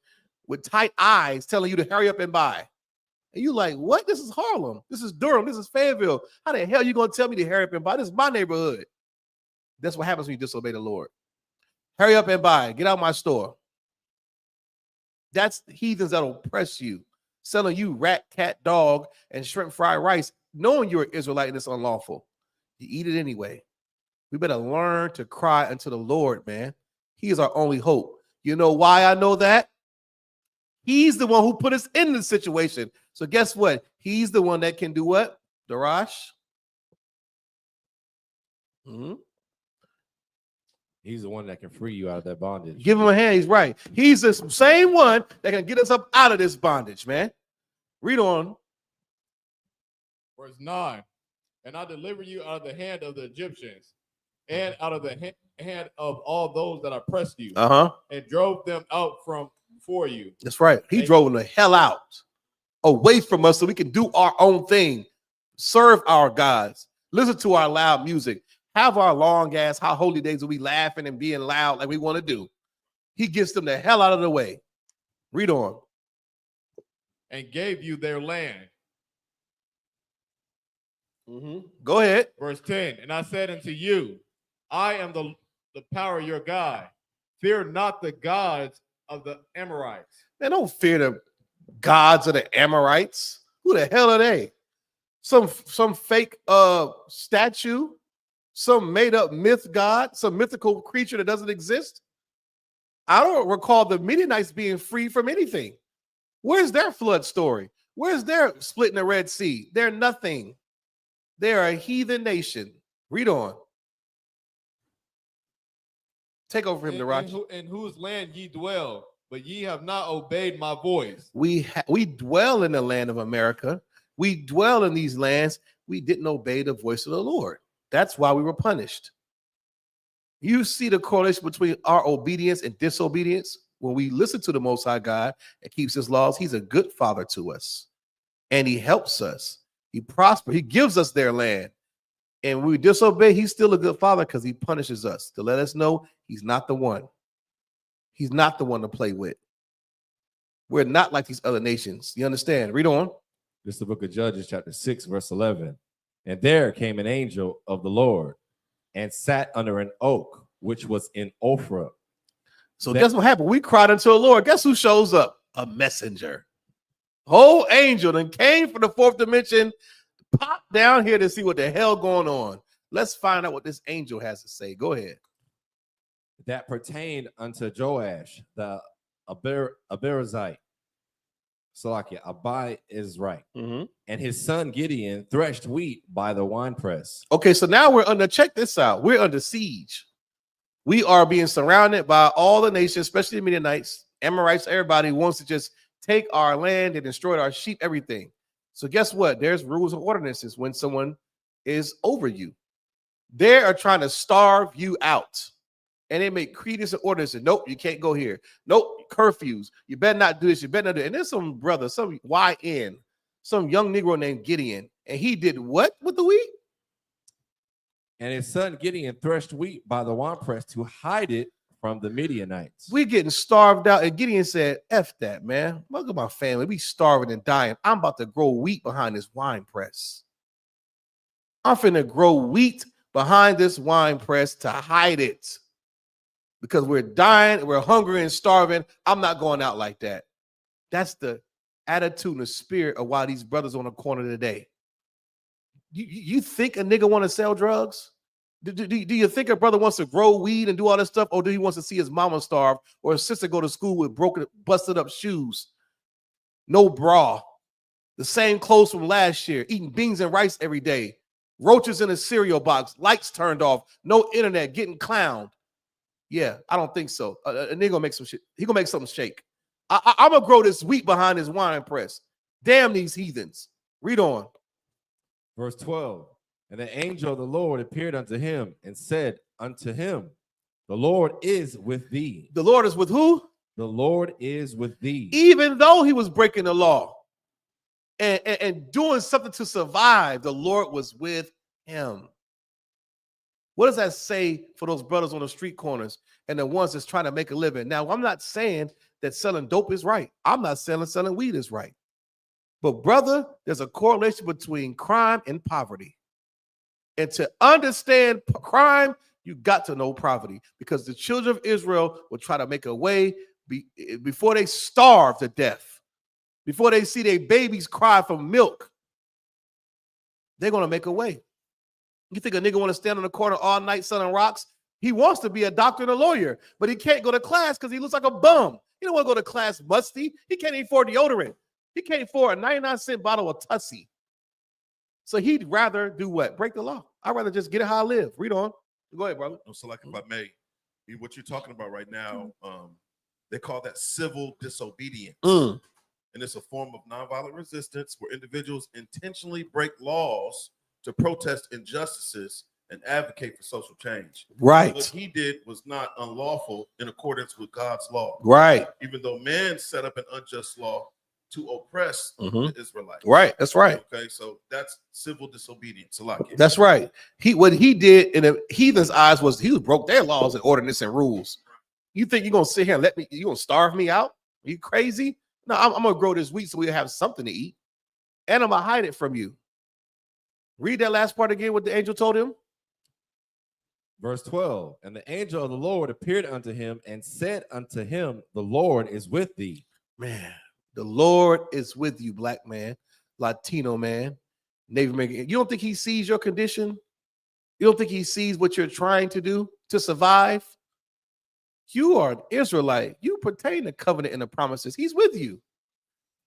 with tight eyes telling you to hurry up and buy. And you like, what? This is Harlem. This is Durham. This is Fayetteville. How the hell are you going to tell me to hurry up and buy? This is my neighborhood. That's what happens when you disobey the Lord. Hurry up and buy. Get out my store. That's heathens that oppress you, selling you rat, cat, dog, and shrimp fried rice, knowing you're an Israelite and it's unlawful. You eat it anyway. We better learn to cry unto the Lord, man. He is our only hope. You know why I know that? He's the one who put us in the situation. So guess what? He's the one that can do what? Darash? He's the one that can free you out of that bondage. Give him a hand. He's right. He's the same one that can get us up out of this bondage, man. Read on. Verse 9. And I deliver you out of the hand of the Egyptians and out of the hand of all those that oppressed you, and drove them out for you. That's right. He drove them the hell out, away from us so we can do our own thing, serve our gods, listen to our loud music, have our long ass, how holy days will be laughing and being loud like we want to do. He gets them the hell out of the way. Read on. And gave you their land. Go ahead. Verse 10. And I said unto you, I am the power your God. Fear not the gods of the Amorites. Man, don't fear the gods of the Amorites. Who the hell are they? Some fake statue, some made up myth god, some mythical creature that doesn't exist. I don't recall the Midianites being free from anything. Where's their flood story? Where's their splitting the Red Sea? They're nothing. They're a heathen nation. Read on. Take over him, Darash. In whose land ye dwell, but ye have not obeyed my voice. We dwell in the land of America. We dwell in these lands. We didn't obey the voice of the Lord. That's why we were punished. You see the correlation between our obedience and disobedience. When we listen to the Most High God and keeps his laws, he's a good father to us. And he helps us. He prospers. He gives us their land. And when we disobey, he's still a good father because he punishes us to let us know he's not the one. He's not the one to play with. We're not like these other nations. You understand? Read on. This is the book of Judges, chapter 6, verse 11. And there came an angel of the Lord and sat under an oak, which was in Ophrah. So guess what happened? We cried unto the Lord. Guess who shows up? A messenger. Whole angel then came from the fourth dimension, popped down here to see what the hell going on. Let's find out what this angel has to say. Go ahead. That pertained unto Joash, the Abirazite. Salakia, Abai is right. And his son Gideon threshed wheat by the winepress. Okay, so now we're under, check this out. We're under siege. We are being surrounded by all the nations, especially the Midianites, Amorites, everybody wants to just take our land and destroy our sheep, everything. So guess what? There's rules and ordinances when someone is over you. They are trying to starve you out. And they make credence and ordinances. Nope, you can't go here. Nope, curfews. You better not do this. You better not do it. And there's some brother, some YN, some young Negro named Gideon. And he did what with the wheat? And his son Gideon threshed wheat by the winepress to hide it from the Midianites. We getting starved out. And Gideon said, F that, man. Look at my family. We starving and dying. I'm about to grow wheat behind this wine press. I'm finna grow wheat behind this wine press to hide it. Because we're dying, we're hungry and starving. I'm not going out like that. That's the attitude and the spirit of why these brothers on the corner today. You think a nigga want to sell drugs? Do you think a brother wants to grow weed and do all this stuff? Or do he wants to see his mama starve or his sister go to school with broken, busted up shoes? No bra. The same clothes from last year. Eating beans and rice every day. Roaches in a cereal box. Lights turned off. No internet. Getting clowned. Yeah, I don't think so. A nigga gonna make some shit. He gonna make something shake. I'm gonna grow this wheat behind his wine press. Damn these heathens. Read on. Verse 12. And the angel of the Lord appeared unto him and said unto him, the Lord is with thee. The Lord is with who? The Lord is with thee. Even though he was breaking the law and doing something to survive, the Lord was with him. What does that say for those brothers on the street corners and the ones that's trying to make a living? Now, I'm not saying that selling dope is right. I'm not saying selling weed is right. But brother, there's a correlation between crime and poverty. And to understand crime, you got to know poverty, because the children of Israel will try to make a way before they starve to death, before they see their babies cry for milk. They're going to make a way. You think a nigga want to stand on the corner all night selling rocks? He wants to be a doctor and a lawyer, but he can't go to class because he looks like a bum. He don't want to go to class musty. He can't even afford deodorant. He can't afford a 99-cent bottle of Tussie. So he'd rather do what? Break the law. I'd rather just get it how I live. Read on. Go ahead, brother. So like if I may, what you're talking about right now, they call that civil disobedience. And it's a form of nonviolent resistance where individuals intentionally break laws to protest injustices and advocate for social change. Right. What he did was not unlawful in accordance with God's law. Right. Even though man set up an unjust law to oppress the Israelites. Right. That's right. Okay, so that's civil disobedience. That's right. What he did in the heathen's eyes was he broke their laws and ordinance and rules. You think you're gonna sit here and you gonna starve me out? Are you crazy? No, I'm gonna grow this wheat so we have something to eat, and I'm gonna hide it from you. Read that last part again, what the angel told him. Verse 12. And the angel of the Lord appeared unto him and said unto him, the Lord is with thee. Man, the Lord is with you, black man, Latino man, Native American. You don't think he sees your condition? You don't think he sees what you're trying to do to survive? You are an Israelite. You pertain to covenant and the promises. He's with you.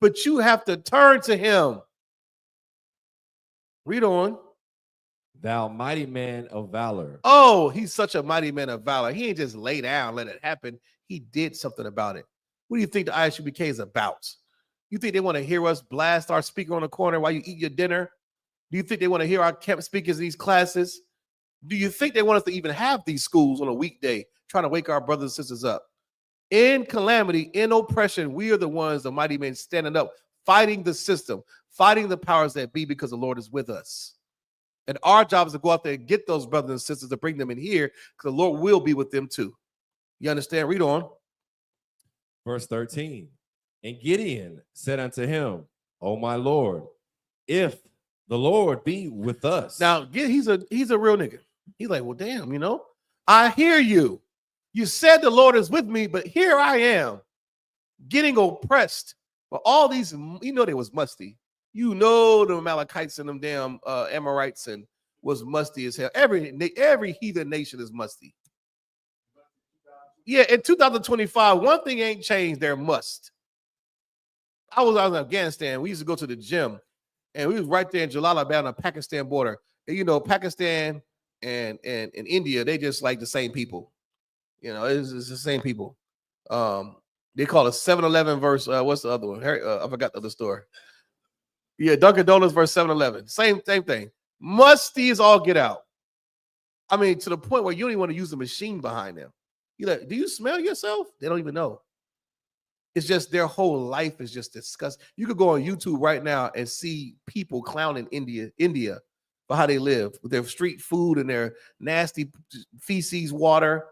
But you have to turn to him. Read on. Thou mighty man of valor. Oh, he's such a mighty man of valor. He ain't just lay down, let it happen. He did something about it. What do you think the I.S.U.P.K is about? You think they want to hear us blast our speaker on the corner while you eat your dinner? Do you think they want to hear our camp speakers in these classes? Do you think they want us to even have these schools on a weekday, trying to wake our brothers and sisters up? In calamity, in oppression, we are the ones, the mighty men, standing up, fighting the system, fighting the powers that be, because the Lord is with us. And our job is to go out there and get those brothers and sisters to bring them in here, because the Lord will be with them too. You understand? Read on. Verse 13. And Gideon said unto him, O my Lord, if the Lord be with us. Now, he's a real nigga. He's like, well, damn, I hear you. You said the Lord is with me, but here I am getting oppressed. But all these, they was musty. The Amalekites and them damn Amorites and was musty as hell. Every heathen nation is musty. Yeah, in 2025, one thing ain't changed. They're must. I was out in Afghanistan. We used to go to the gym, and we was right there in Jalalabad on the Pakistan border. And, Pakistan and India, they just like the same people. It's the same people. They call it 7-Eleven verse. What's the other one? I forgot the other store. Yeah, Dunkin' Donuts versus 7-Eleven. Same thing. Musty as all get out. I mean, to the point where you don't even want to use the machine behind them. You're like, do you smell yourself? They don't even know. It's just their whole life is just disgusting. You could go on YouTube right now and see people clowning India for how they live with their street food and their nasty feces water.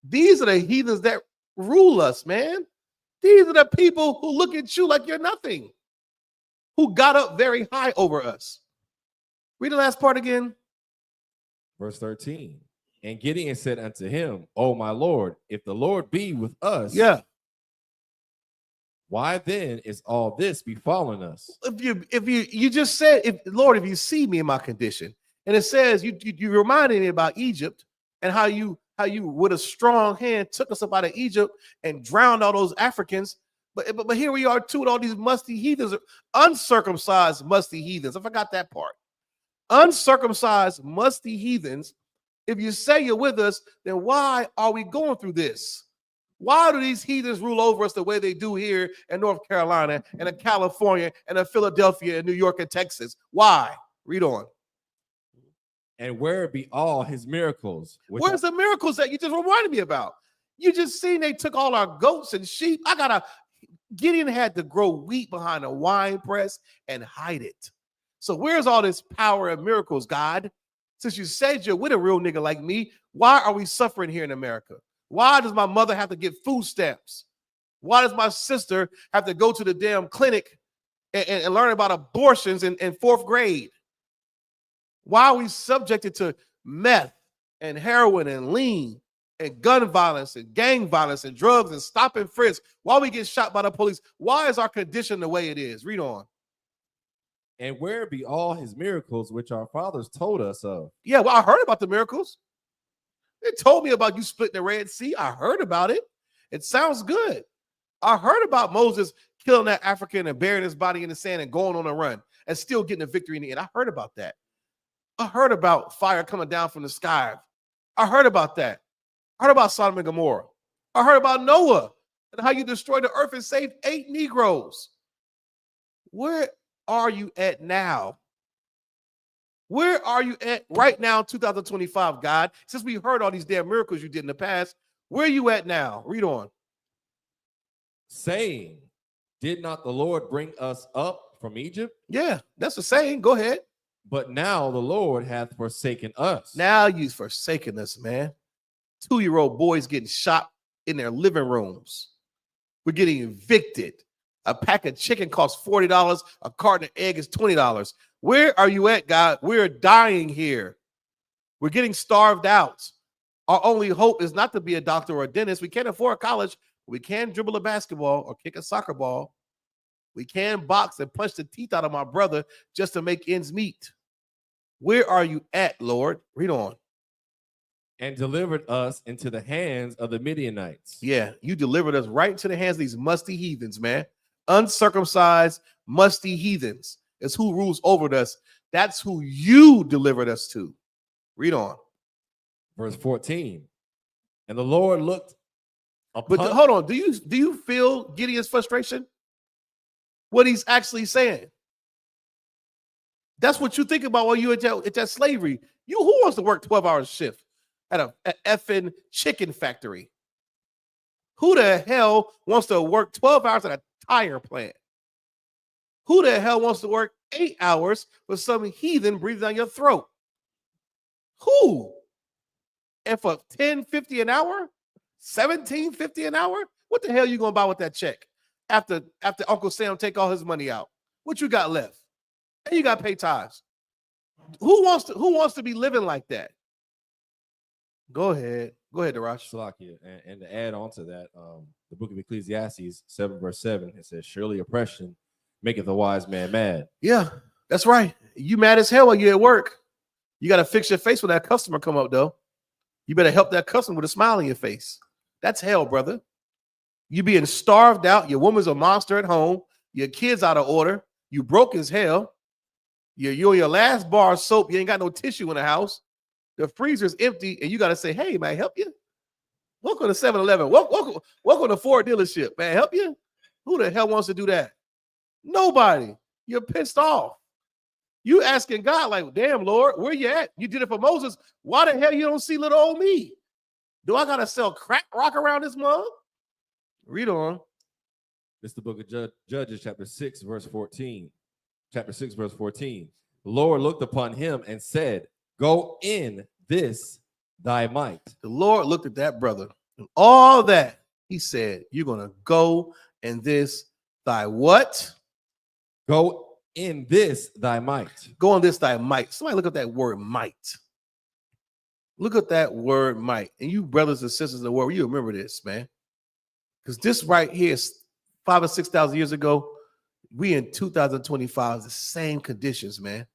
These are the heathens that rule us, man. These are the people who look at you like you're nothing, who got up very high over us. Read the last part again. Verse 13. And Gideon said unto him, O my Lord, if the Lord be with us, Yeah. why then is all this befallen us? If you just said, Lord, if you see me in my condition, and it says you reminded me about Egypt and how you with a strong hand took us up out of Egypt and drowned all those Africans. But here we are too with all these musty heathens, uncircumcised musty heathens. I forgot that part. Uncircumcised musty heathens. If you say you're with us, then why are we going through this? Why do these heathens rule over us the way they do here in North Carolina and in California and in Philadelphia and New York and Texas? Why? Read on. And where be all his miracles? Where's the miracles that you just reminded me about? You just seen they took all our goats and sheep. Gideon had to grow wheat behind a wine press and hide it. So where's all this power and miracles, God? Since you said you're with a real nigga like me, why are we suffering here in America? Why does my mother have to get food stamps? Why does my sister have to go to the damn clinic and learn about abortions in 4th grade? Why are we subjected to meth and heroin and lean and gun violence and gang violence and drugs and stop and frisk? Why we get shot by the police? Why is our condition the way it is? Read on. And where be all his miracles which our fathers told us of? Yeah, well, I heard about the miracles. They told me about you splitting the Red Sea. I heard about it. It sounds good. I heard about Moses killing that African and burying his body in the sand and going on a run and still getting a victory in the end. I heard about that. I heard about fire coming down from the sky. I heard about that. I heard about Sodom and Gomorrah. I heard about Noah and how you destroyed the earth and saved 8 Negroes. Where are you at now? Where are you at right now, 2025, God? Since we heard all these damn miracles you did in the past, where are you at now? Read on. Saying, did not the Lord bring us up from Egypt? Yeah, that's the saying. Go ahead. But now the Lord hath forsaken us. Now you've forsaken us, man. 2-year-old boys getting shot in their living rooms. We're getting evicted. A pack of chicken costs $40. A carton of egg is $20. Where are you at, God? We're dying here. We're getting starved out. Our only hope is not to be a doctor or a dentist. We can't afford college. We can dribble a basketball or kick a soccer ball. We can box and punch the teeth out of my brother just to make ends meet. Where are you at, Lord? Read on. And delivered us into the hands of the Midianites. Yeah, you delivered us right into the hands of these musty heathens, man. Uncircumcised, musty heathens is who rules over us. That's who you delivered us to. Read on. Verse 14. And the Lord looked upon... But hold on. Do you feel Gideon's frustration? What he's actually saying? That's what you think about while you're at that slavery. Who wants to work 12-hour shift at an effing chicken factory? Who the hell wants to work 12 hours at a tire plant? Who the hell wants to work 8 hours with some heathen breathing down your throat? Who? And for $10.50 an hour, $17.50 an hour? What the hell you gonna buy with that check? After Uncle Sam take all his money out, what you got left? And you got to pay tithes. Who wants to be living like that? Go ahead, Darash. Salakia. And to add on to that, the book of Ecclesiastes 7 verse 7, it says, surely oppression maketh a wise man mad. Yeah, that's right. You mad as hell while you at work. You got to fix your face when that customer come up, though. You better help that customer with a smile on your face. That's hell, brother. You being starved out. Your woman's a monster at home. Your kids out of order. You broke as hell. You're on your last bar of soap. You ain't got no tissue in the house. The freezer's empty, and you got to say, hey, man, help you? Welcome to 7-Eleven. Welcome to Ford dealership, man. Help you? Who the hell wants to do that? Nobody. You're pissed off. You asking God, like, damn, Lord, where you at? You did it for Moses. Why the hell you don't see little old me? Do I got to sell crack rock around this mug? Read on. This is the book of Judges, chapter 6, verse 14. Chapter 6, verse 14. The Lord looked upon him and said, go in this thy might. The Lord looked at that brother and all that. He said, you're going to go in this thy what? Go in this thy might. Go in this thy might. Somebody look at that word might. Look at that word might. And you brothers and sisters in the world, you remember this, man. Because this right here is 5,000 or 6,000 years ago. We in 2025, the same conditions, man.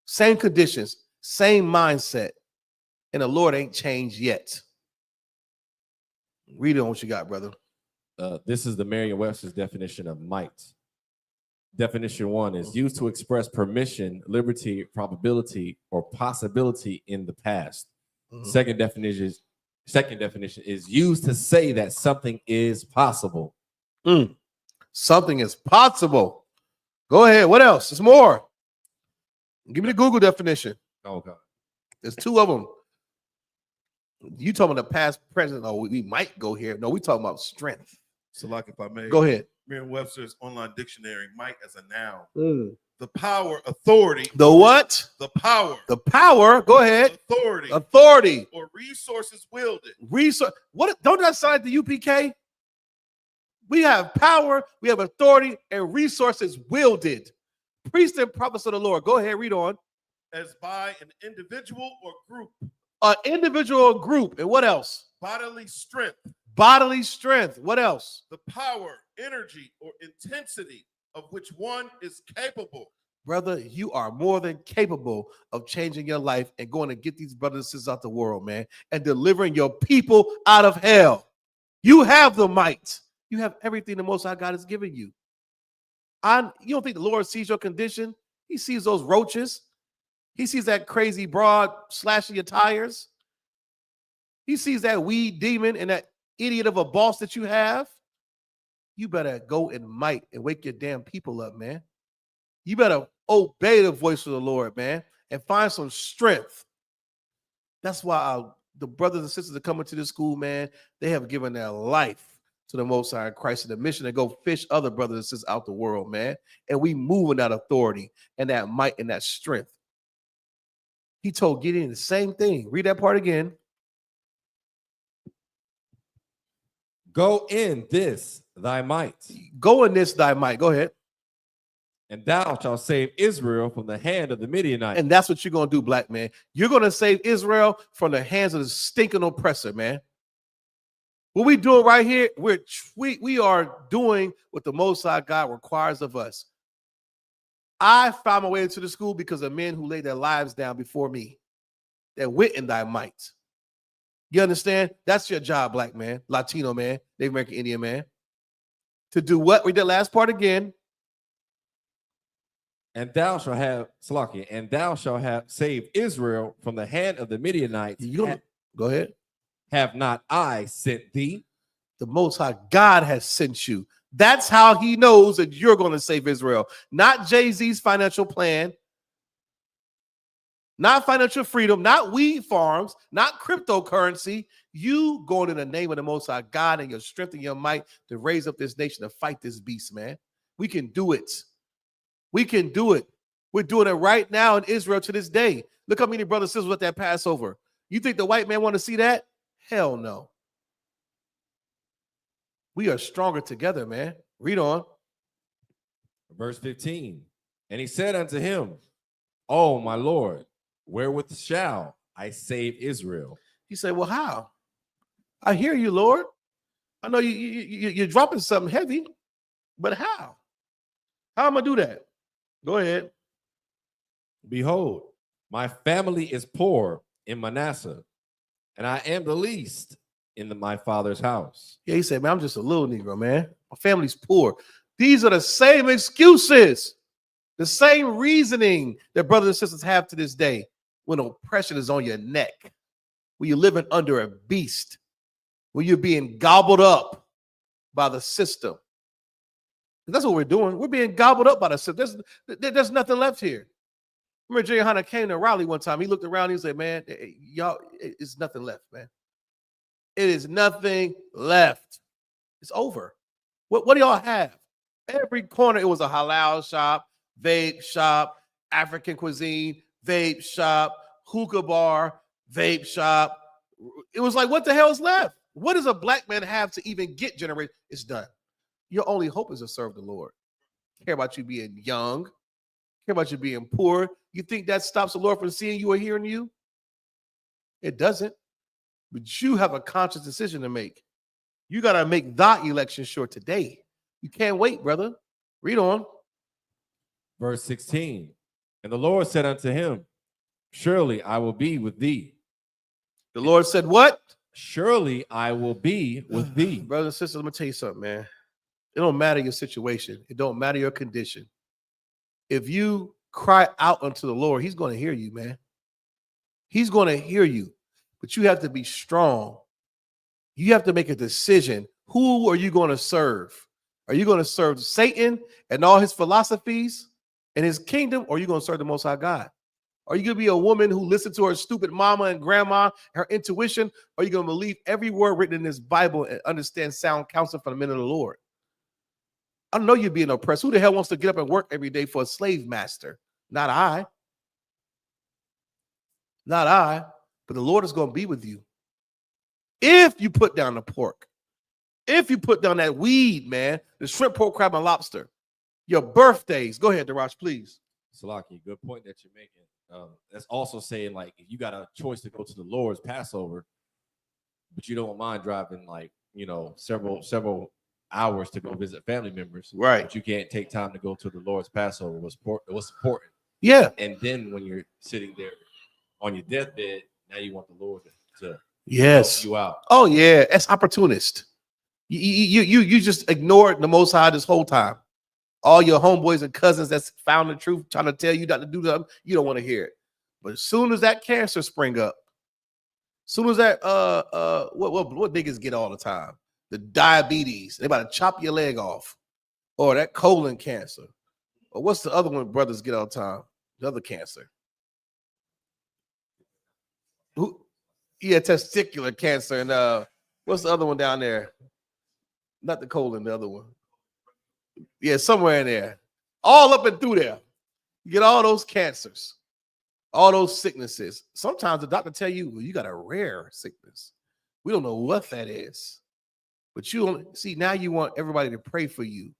Same conditions, same mindset. And the Lord ain't changed yet. Read on what you got, brother. This is the Merriam-Webster's definition of might. Definition 1 is used to express permission, liberty, probability, or possibility in the past. Second definition is used to say that something is possible. Something is possible. Go ahead. What else? There's more. Give me the Google definition. Okay. There's two of them. You talking about the past, present? Oh, we might go here. No, we talking about strength. So, like, if I may, Go ahead. Merriam-Webster's online dictionary, might as a noun. The power, authority. The what? The power. The power. Go ahead. Authority. Authority. Or resources wielded. Resource. What? Don't that sound like the UPK? We have power, we have authority, and resources wielded. Priests and prophets of the Lord. Go ahead, read on. As by an individual or group. An individual or group. And what else? Bodily strength. Bodily strength. What else? The power, energy, or intensity of which one is capable. Brother, you are more than capable of changing your life and going to get these brothers and sisters out the world, man, and delivering your people out of hell. You have the might. You have everything the Most High God has given you. You don't think the Lord sees your condition? He sees those roaches. He sees that crazy broad slashing your tires. He sees that weed demon and that idiot of a boss that you have. You better go in might and wake your damn people up, man. You better obey the voice of the Lord, man, and find some strength. That's why the brothers and sisters that come into this school, man, they have given their life to the Most High Christ and the mission to go fish other brothers and sisters out the world, man. And we move in that authority and that might and that strength. He told Gideon the same thing. Read that part again. Go in this thy might. Go in this thy might. Go ahead. And thou shalt save Israel from the hand of the Midianites. And that's what you're going to do, black man. You're going to save Israel from the hands of the stinking oppressor, man. What we doing right here, we are doing what the Most High God requires of us. I found my way into the school because of men who laid their lives down before me that went in thy might. You understand? That's your job, black man, Latino man, Native American Indian man. To do what? Read that last part again. And thou shalt have, Salakia, and thou shalt have saved Israel from the hand of the Midianites. Go ahead. Have not I sent thee? The Most High God has sent you. That's how he knows that you're going to save Israel. Not Jay-Z's financial plan, not financial freedom, not weed farms, not cryptocurrency. You going in the name of the Most High God and your strength and your might to raise up this nation to fight this beast, man. We can do it. We can do it. We're doing it right now in Israel to this day. Look how many brothers and sisters at that Passover. You think the white man want to see that? Hell no. We are stronger together, man. Read on. Verse 15. And he said unto him, Oh, my Lord, wherewith shall I save Israel? He said, well, how? I hear you, Lord. I know you're dropping something heavy, but how? How am I do that? Go ahead. Behold, my family is poor in Manasseh, and I am the least in my father's house. Yeah, he said, man, I'm just a little Negro, man. My family's poor. These are the same excuses, the same reasoning that brothers and sisters have to this day when oppression is on your neck, when you're living under a beast, when you're being gobbled up by the system. That's what we're doing. We're being gobbled up by the system. There's nothing left here. Remember, YAHANNA came to Raleigh one time. He looked around. He said, man, y'all, it's nothing left, man. It is nothing left. It's over. What do y'all have? Every corner, it was a halal shop, vape shop, African cuisine, vape shop, hookah bar, vape shop. It was like, what the hell is left? What does a black man have to even get generated? It's done. Your only hope is to serve the Lord. Care about you being young, care about you being poor. You think that stops the Lord from seeing you or hearing you? It doesn't. But you have a conscious decision to make. You got to make that election sure today. You can't wait, brother. Read on. Verse 16. And the Lord said unto him, Surely I will be with thee. The Lord said what? Surely I will be with thee. Brothers and sisters, let me tell you something, man. It don't matter your situation. It don't matter your condition. If you cry out unto the Lord, he's going to hear you, man. He's going to hear you. But you have to be strong. You have to make a decision. Who are you going to serve? Are you going to serve Satan and all his philosophies and his kingdom, or are you going to serve the Most High God? Are you going to be a woman who listens to her stupid mama and grandma, her intuition? Or are you going to believe every word written in this Bible and understand sound counsel from the men of the Lord? I know you're being oppressed. Who the hell wants to get up and work every day for a slave master? Not I. Not I. But the Lord is going to be with you. If you put down the pork, if you put down that weed, man, the shrimp, pork, crab, and lobster, your birthdays. Go ahead, Darash, please. Salaki, good point that you're making. That's also saying, like, if you got a choice to go to the Lord's Passover, but you don't mind driving, like, several hours to go visit family members, right? But you can't take time to go to the Lord's Passover. What's important? Yeah. And then when you're sitting there on your deathbed, now you want the Lord to yes help you out. Oh yeah, that's opportunist. You just ignored the Most High this whole time. All your homeboys and cousins that's found the truth, trying to tell you not to do something, you don't want to hear it. But as soon as that cancer spring up, as soon as that what niggas get all the time, the diabetes, they about to chop your leg off, or that colon cancer, or what's the other one brothers get all the time? The other cancer. Who? Yeah, testicular cancer, and what's the other one down there? Not the colon, the other one. Yeah, somewhere in there. All up and through there. You get all those cancers, all those sicknesses. Sometimes the doctor tell you, well, you got a rare sickness. We don't know what that is. But you don't see, now you want everybody to pray for you.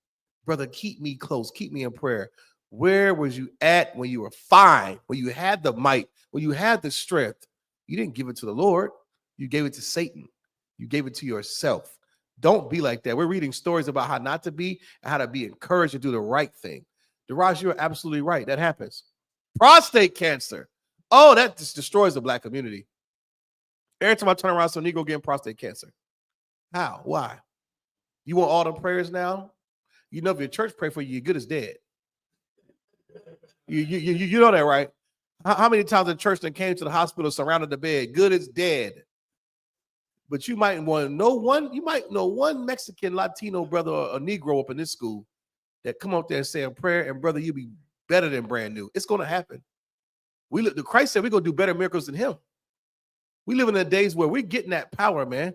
Brother, keep me close. Keep me in prayer. Where was you at when you were fine, when you had the might, when you had the strength? You didn't give it to the Lord. You gave it to Satan. You gave it to yourself. Don't be like that. We're reading stories about how not to be and how to be encouraged to do the right thing. Daraj, you're absolutely right. That happens. Prostate cancer. Oh, that just destroys the black community. Every time I turn around, some Negro getting prostate cancer. How? Why? You want all the prayers now? You know, if your church pray for you, you're good as dead. You know that, right? How many times the church that came to the hospital surrounded the bed? Good as dead. But you might want to know one. You might know one Mexican, Latino brother or a Negro up in this school that come up there and say a prayer, and brother, you'll be better than brand new. It's going to happen. The Christ said we're going to do better miracles than him. We live in the days where we're getting that power, man.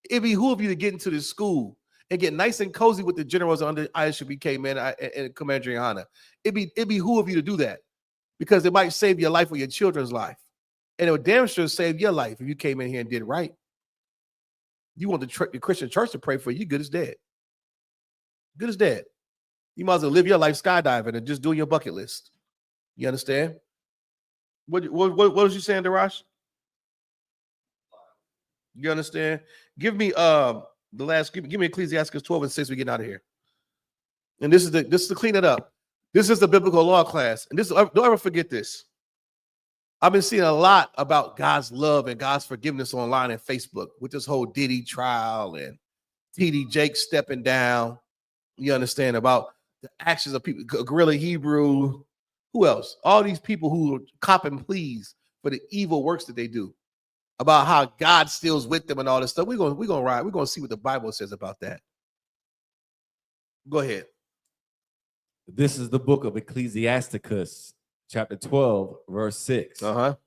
It behoove you to get into this school and get nice and cozy with the generals under I.S.U.P.K, man, and Commander YAHANNA. It behoove you to do that because it might save your life or your children's life. And it would damn sure save your life if you came in here and did right. You want the Christian church to pray for you, good as dead. Good as dead. You might as well live your life skydiving and just doing your bucket list. You understand? What was you saying, Darash? You understand? Give me the last. Give me Ecclesiastes 12:6. We get out of here. And this is to clean it up. This is the biblical law class. And don't ever forget this. I've been seeing a lot about God's love and God's forgiveness online and Facebook with this whole Diddy trial and TD Jake stepping down. You understand about the actions of people, Gorilla Hebrew, who else? All these people who are copping pleas for the evil works that they do, about how God still's with them and all this stuff. We're gonna ride. We're gonna see what the Bible says about that. Go ahead. This is the book of Ecclesiasticus, chapter 12, verse 6. For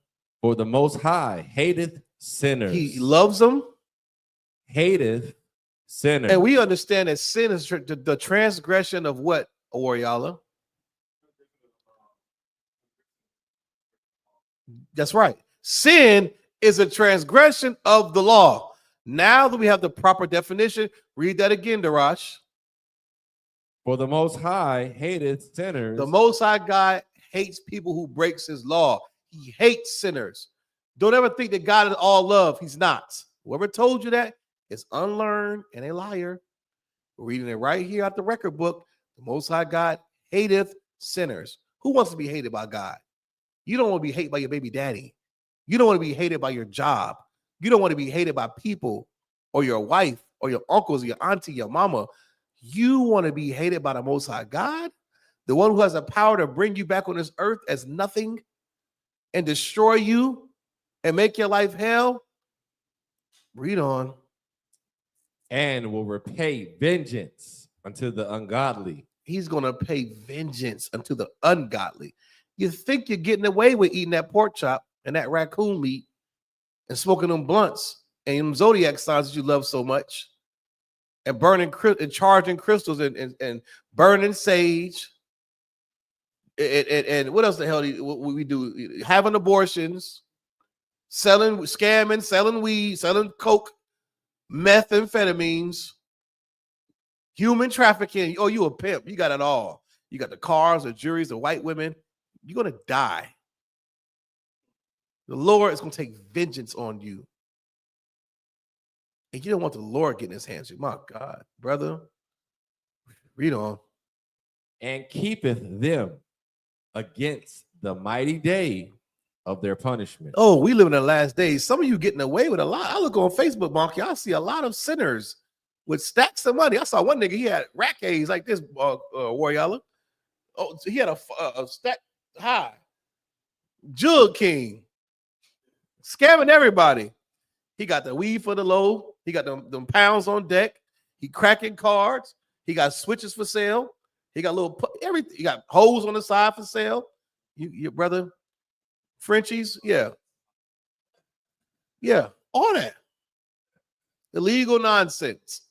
the Most High hateth sinners. He loves them. Hateth sinners. And we understand that sin is the transgression of what, Oriala? That's right. Sin is a transgression of the law. Now that we have the proper definition, read that again, Darash. For the Most High hateth sinners. The Most High God hates people who breaks his law. He hates sinners. Don't ever think that God is all love. He's not. Whoever told you that is unlearned and a liar. We're reading it right here out the record book. The Most High God hateth sinners. Who wants to be hated by God? You don't want to be hated by your baby daddy. You don't want to be hated by your job. You don't want to be hated by people or your wife or your uncles or your auntie, your mama. You want to be hated by the Most High God, the one who has the power to bring you back on this earth as nothing and destroy you and make your life hell. Read on. And will repay vengeance unto the ungodly. He's going to pay vengeance unto the ungodly. You think you're getting away with eating that pork chop and that raccoon meat and smoking them blunts and them zodiac signs that you love so much and burning and charging crystals and burning sage and what else the hell we do? Having abortions, scamming, selling weed, selling coke, methamphetamines, human trafficking. Oh, you a pimp. You got it all. You got the cars, the juries, the white women. You're going to die. The Lord is going to take vengeance on you. And you don't want the Lord getting his hands. My God, brother. Read on. And keepeth them against the mighty day of their punishment. Oh, we live in the last days. Some of you getting away with a lot. I look on Facebook, Monkey. I see a lot of sinners with stacks of money. I saw one nigga, he had rack A's like this, Warrior. Oh, so he had a stack high. Jug King. Scamming everybody. He got the weed for the low. He got them pounds on deck. He cracking cards. He got switches for sale. He got everything. He got hoes on the side for sale. Your brother, Frenchies, yeah, all that illegal nonsense.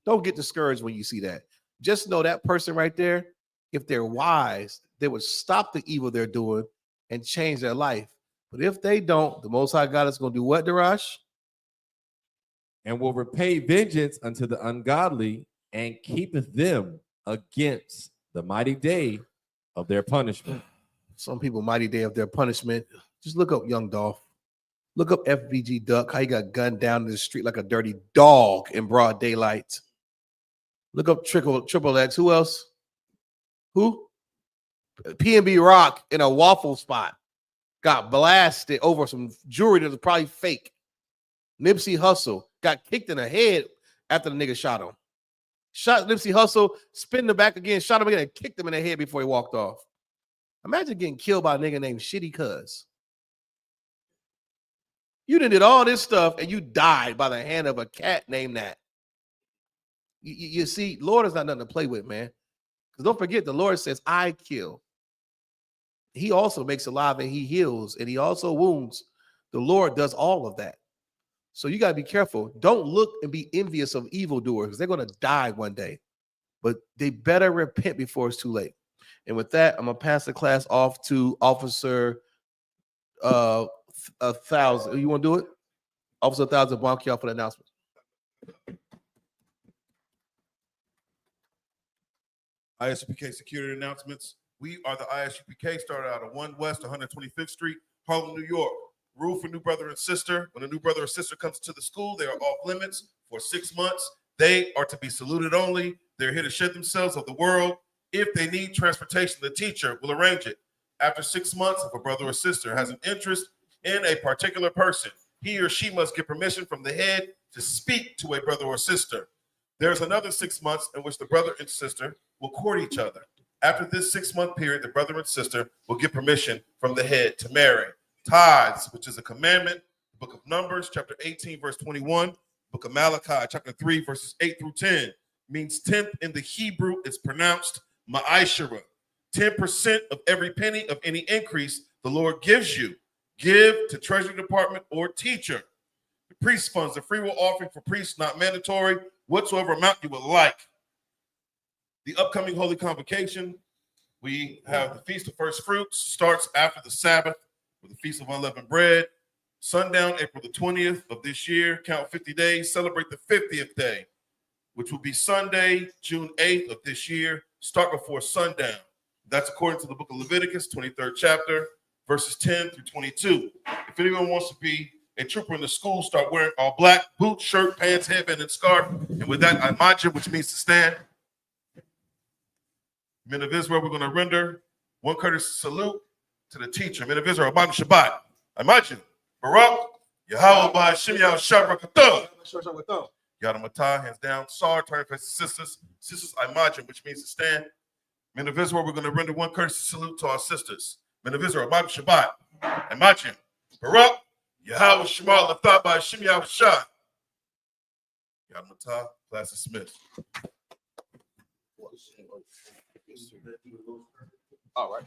Don't get discouraged when you see that. Just know that person right there, if they're wise, they would stop the evil they're doing and change their life. But if they don't, the Most High God is going to do what, Darash? And will repay vengeance unto the ungodly and keepeth them against the mighty day of their punishment. Some people, mighty day of their punishment. Just look up Young Dolph. Look up FBG Duck, how he got gunned down in the street like a dirty dog in broad daylight. Look up Triple X. Who else? Who? PNB Rock in a waffle spot. Got blasted over some jewelry that was probably fake. Nipsey Hussle got kicked in the head after the nigga shot him. Shot Nipsey Hussle, spin the back again, shot him again, and kicked him in the head before he walked off. Imagine getting killed by a nigga named Shitty Cuz. You did all this stuff and you died by the hand of a cat named that. You see, Lord is not nothing to play with, man. Because don't forget, the Lord says, I kill. He also makes alive and he heals and he also wounds. The Lord does all of that. So you got to be careful. Don't look and be envious of evildoers because they're going to die one day. But they better repent before it's too late. And with that, I'm going to pass the class off to Officer 1000. You want to do it? Officer 1000, Bonk, y'all for the announcement. I.S.U.P.K security announcements. We are the I.S.U.P.K, started out of 1 West 125th Street, Harlem, New York. Rule for new brother and sister. When a new brother or sister comes to the school, they are off limits for 6 months. They are to be saluted only. They're here to shed themselves of the world. If they need transportation, the teacher will arrange it. After 6 months, if a brother or sister has an interest in a particular person, he or she must get permission from the head to speak to a brother or sister. There's another 6 months in which the brother and sister will court each other. After this 6-month period, the brother and sister will get permission from the head to marry. Tithes, which is a commandment, book of Numbers, chapter 18, verse 21, book of Malachi, chapter 3, verses 8 through 10, means 10th in the Hebrew, it's pronounced ma'ashara. 10% of every penny of any increase the Lord gives you. Give to Treasury Department or teacher. The priest funds, the free will offering for priests, not mandatory, whatsoever amount you would like. The upcoming Holy Convocation, we have the Feast of First Fruits, starts after the Sabbath with the Feast of Unleavened Bread. Sundown, April the 20th of this year, count 50 days, celebrate the 50th day, which will be Sunday, June 8th of this year, start before sundown. That's according to the book of Leviticus, 23rd chapter, verses 10 through 22. If anyone wants to be a trooper in the school, start wearing all black, boots, shirt, pants, headband, and scarf. And with that, I-M-A-J, which means to stand. Men of Israel, we're going to render one courteous salute to the teacher. Men of Israel, Abba Shabbat. I-M-A-J. Barak, Yahweh, by Shem Yahweh, Yada Matah, hands down. Sar, turn face to sisters. Sisters, I-M-A-J, which means to stand. Men of Israel, we're going to render one courteous salute to our sisters. Men of Israel, Abba Shabbat. I-M-A-J. Barak, Yahweh, Shema, Latha, by Shem Yahweh, Yada Matah, class dismissed. All right.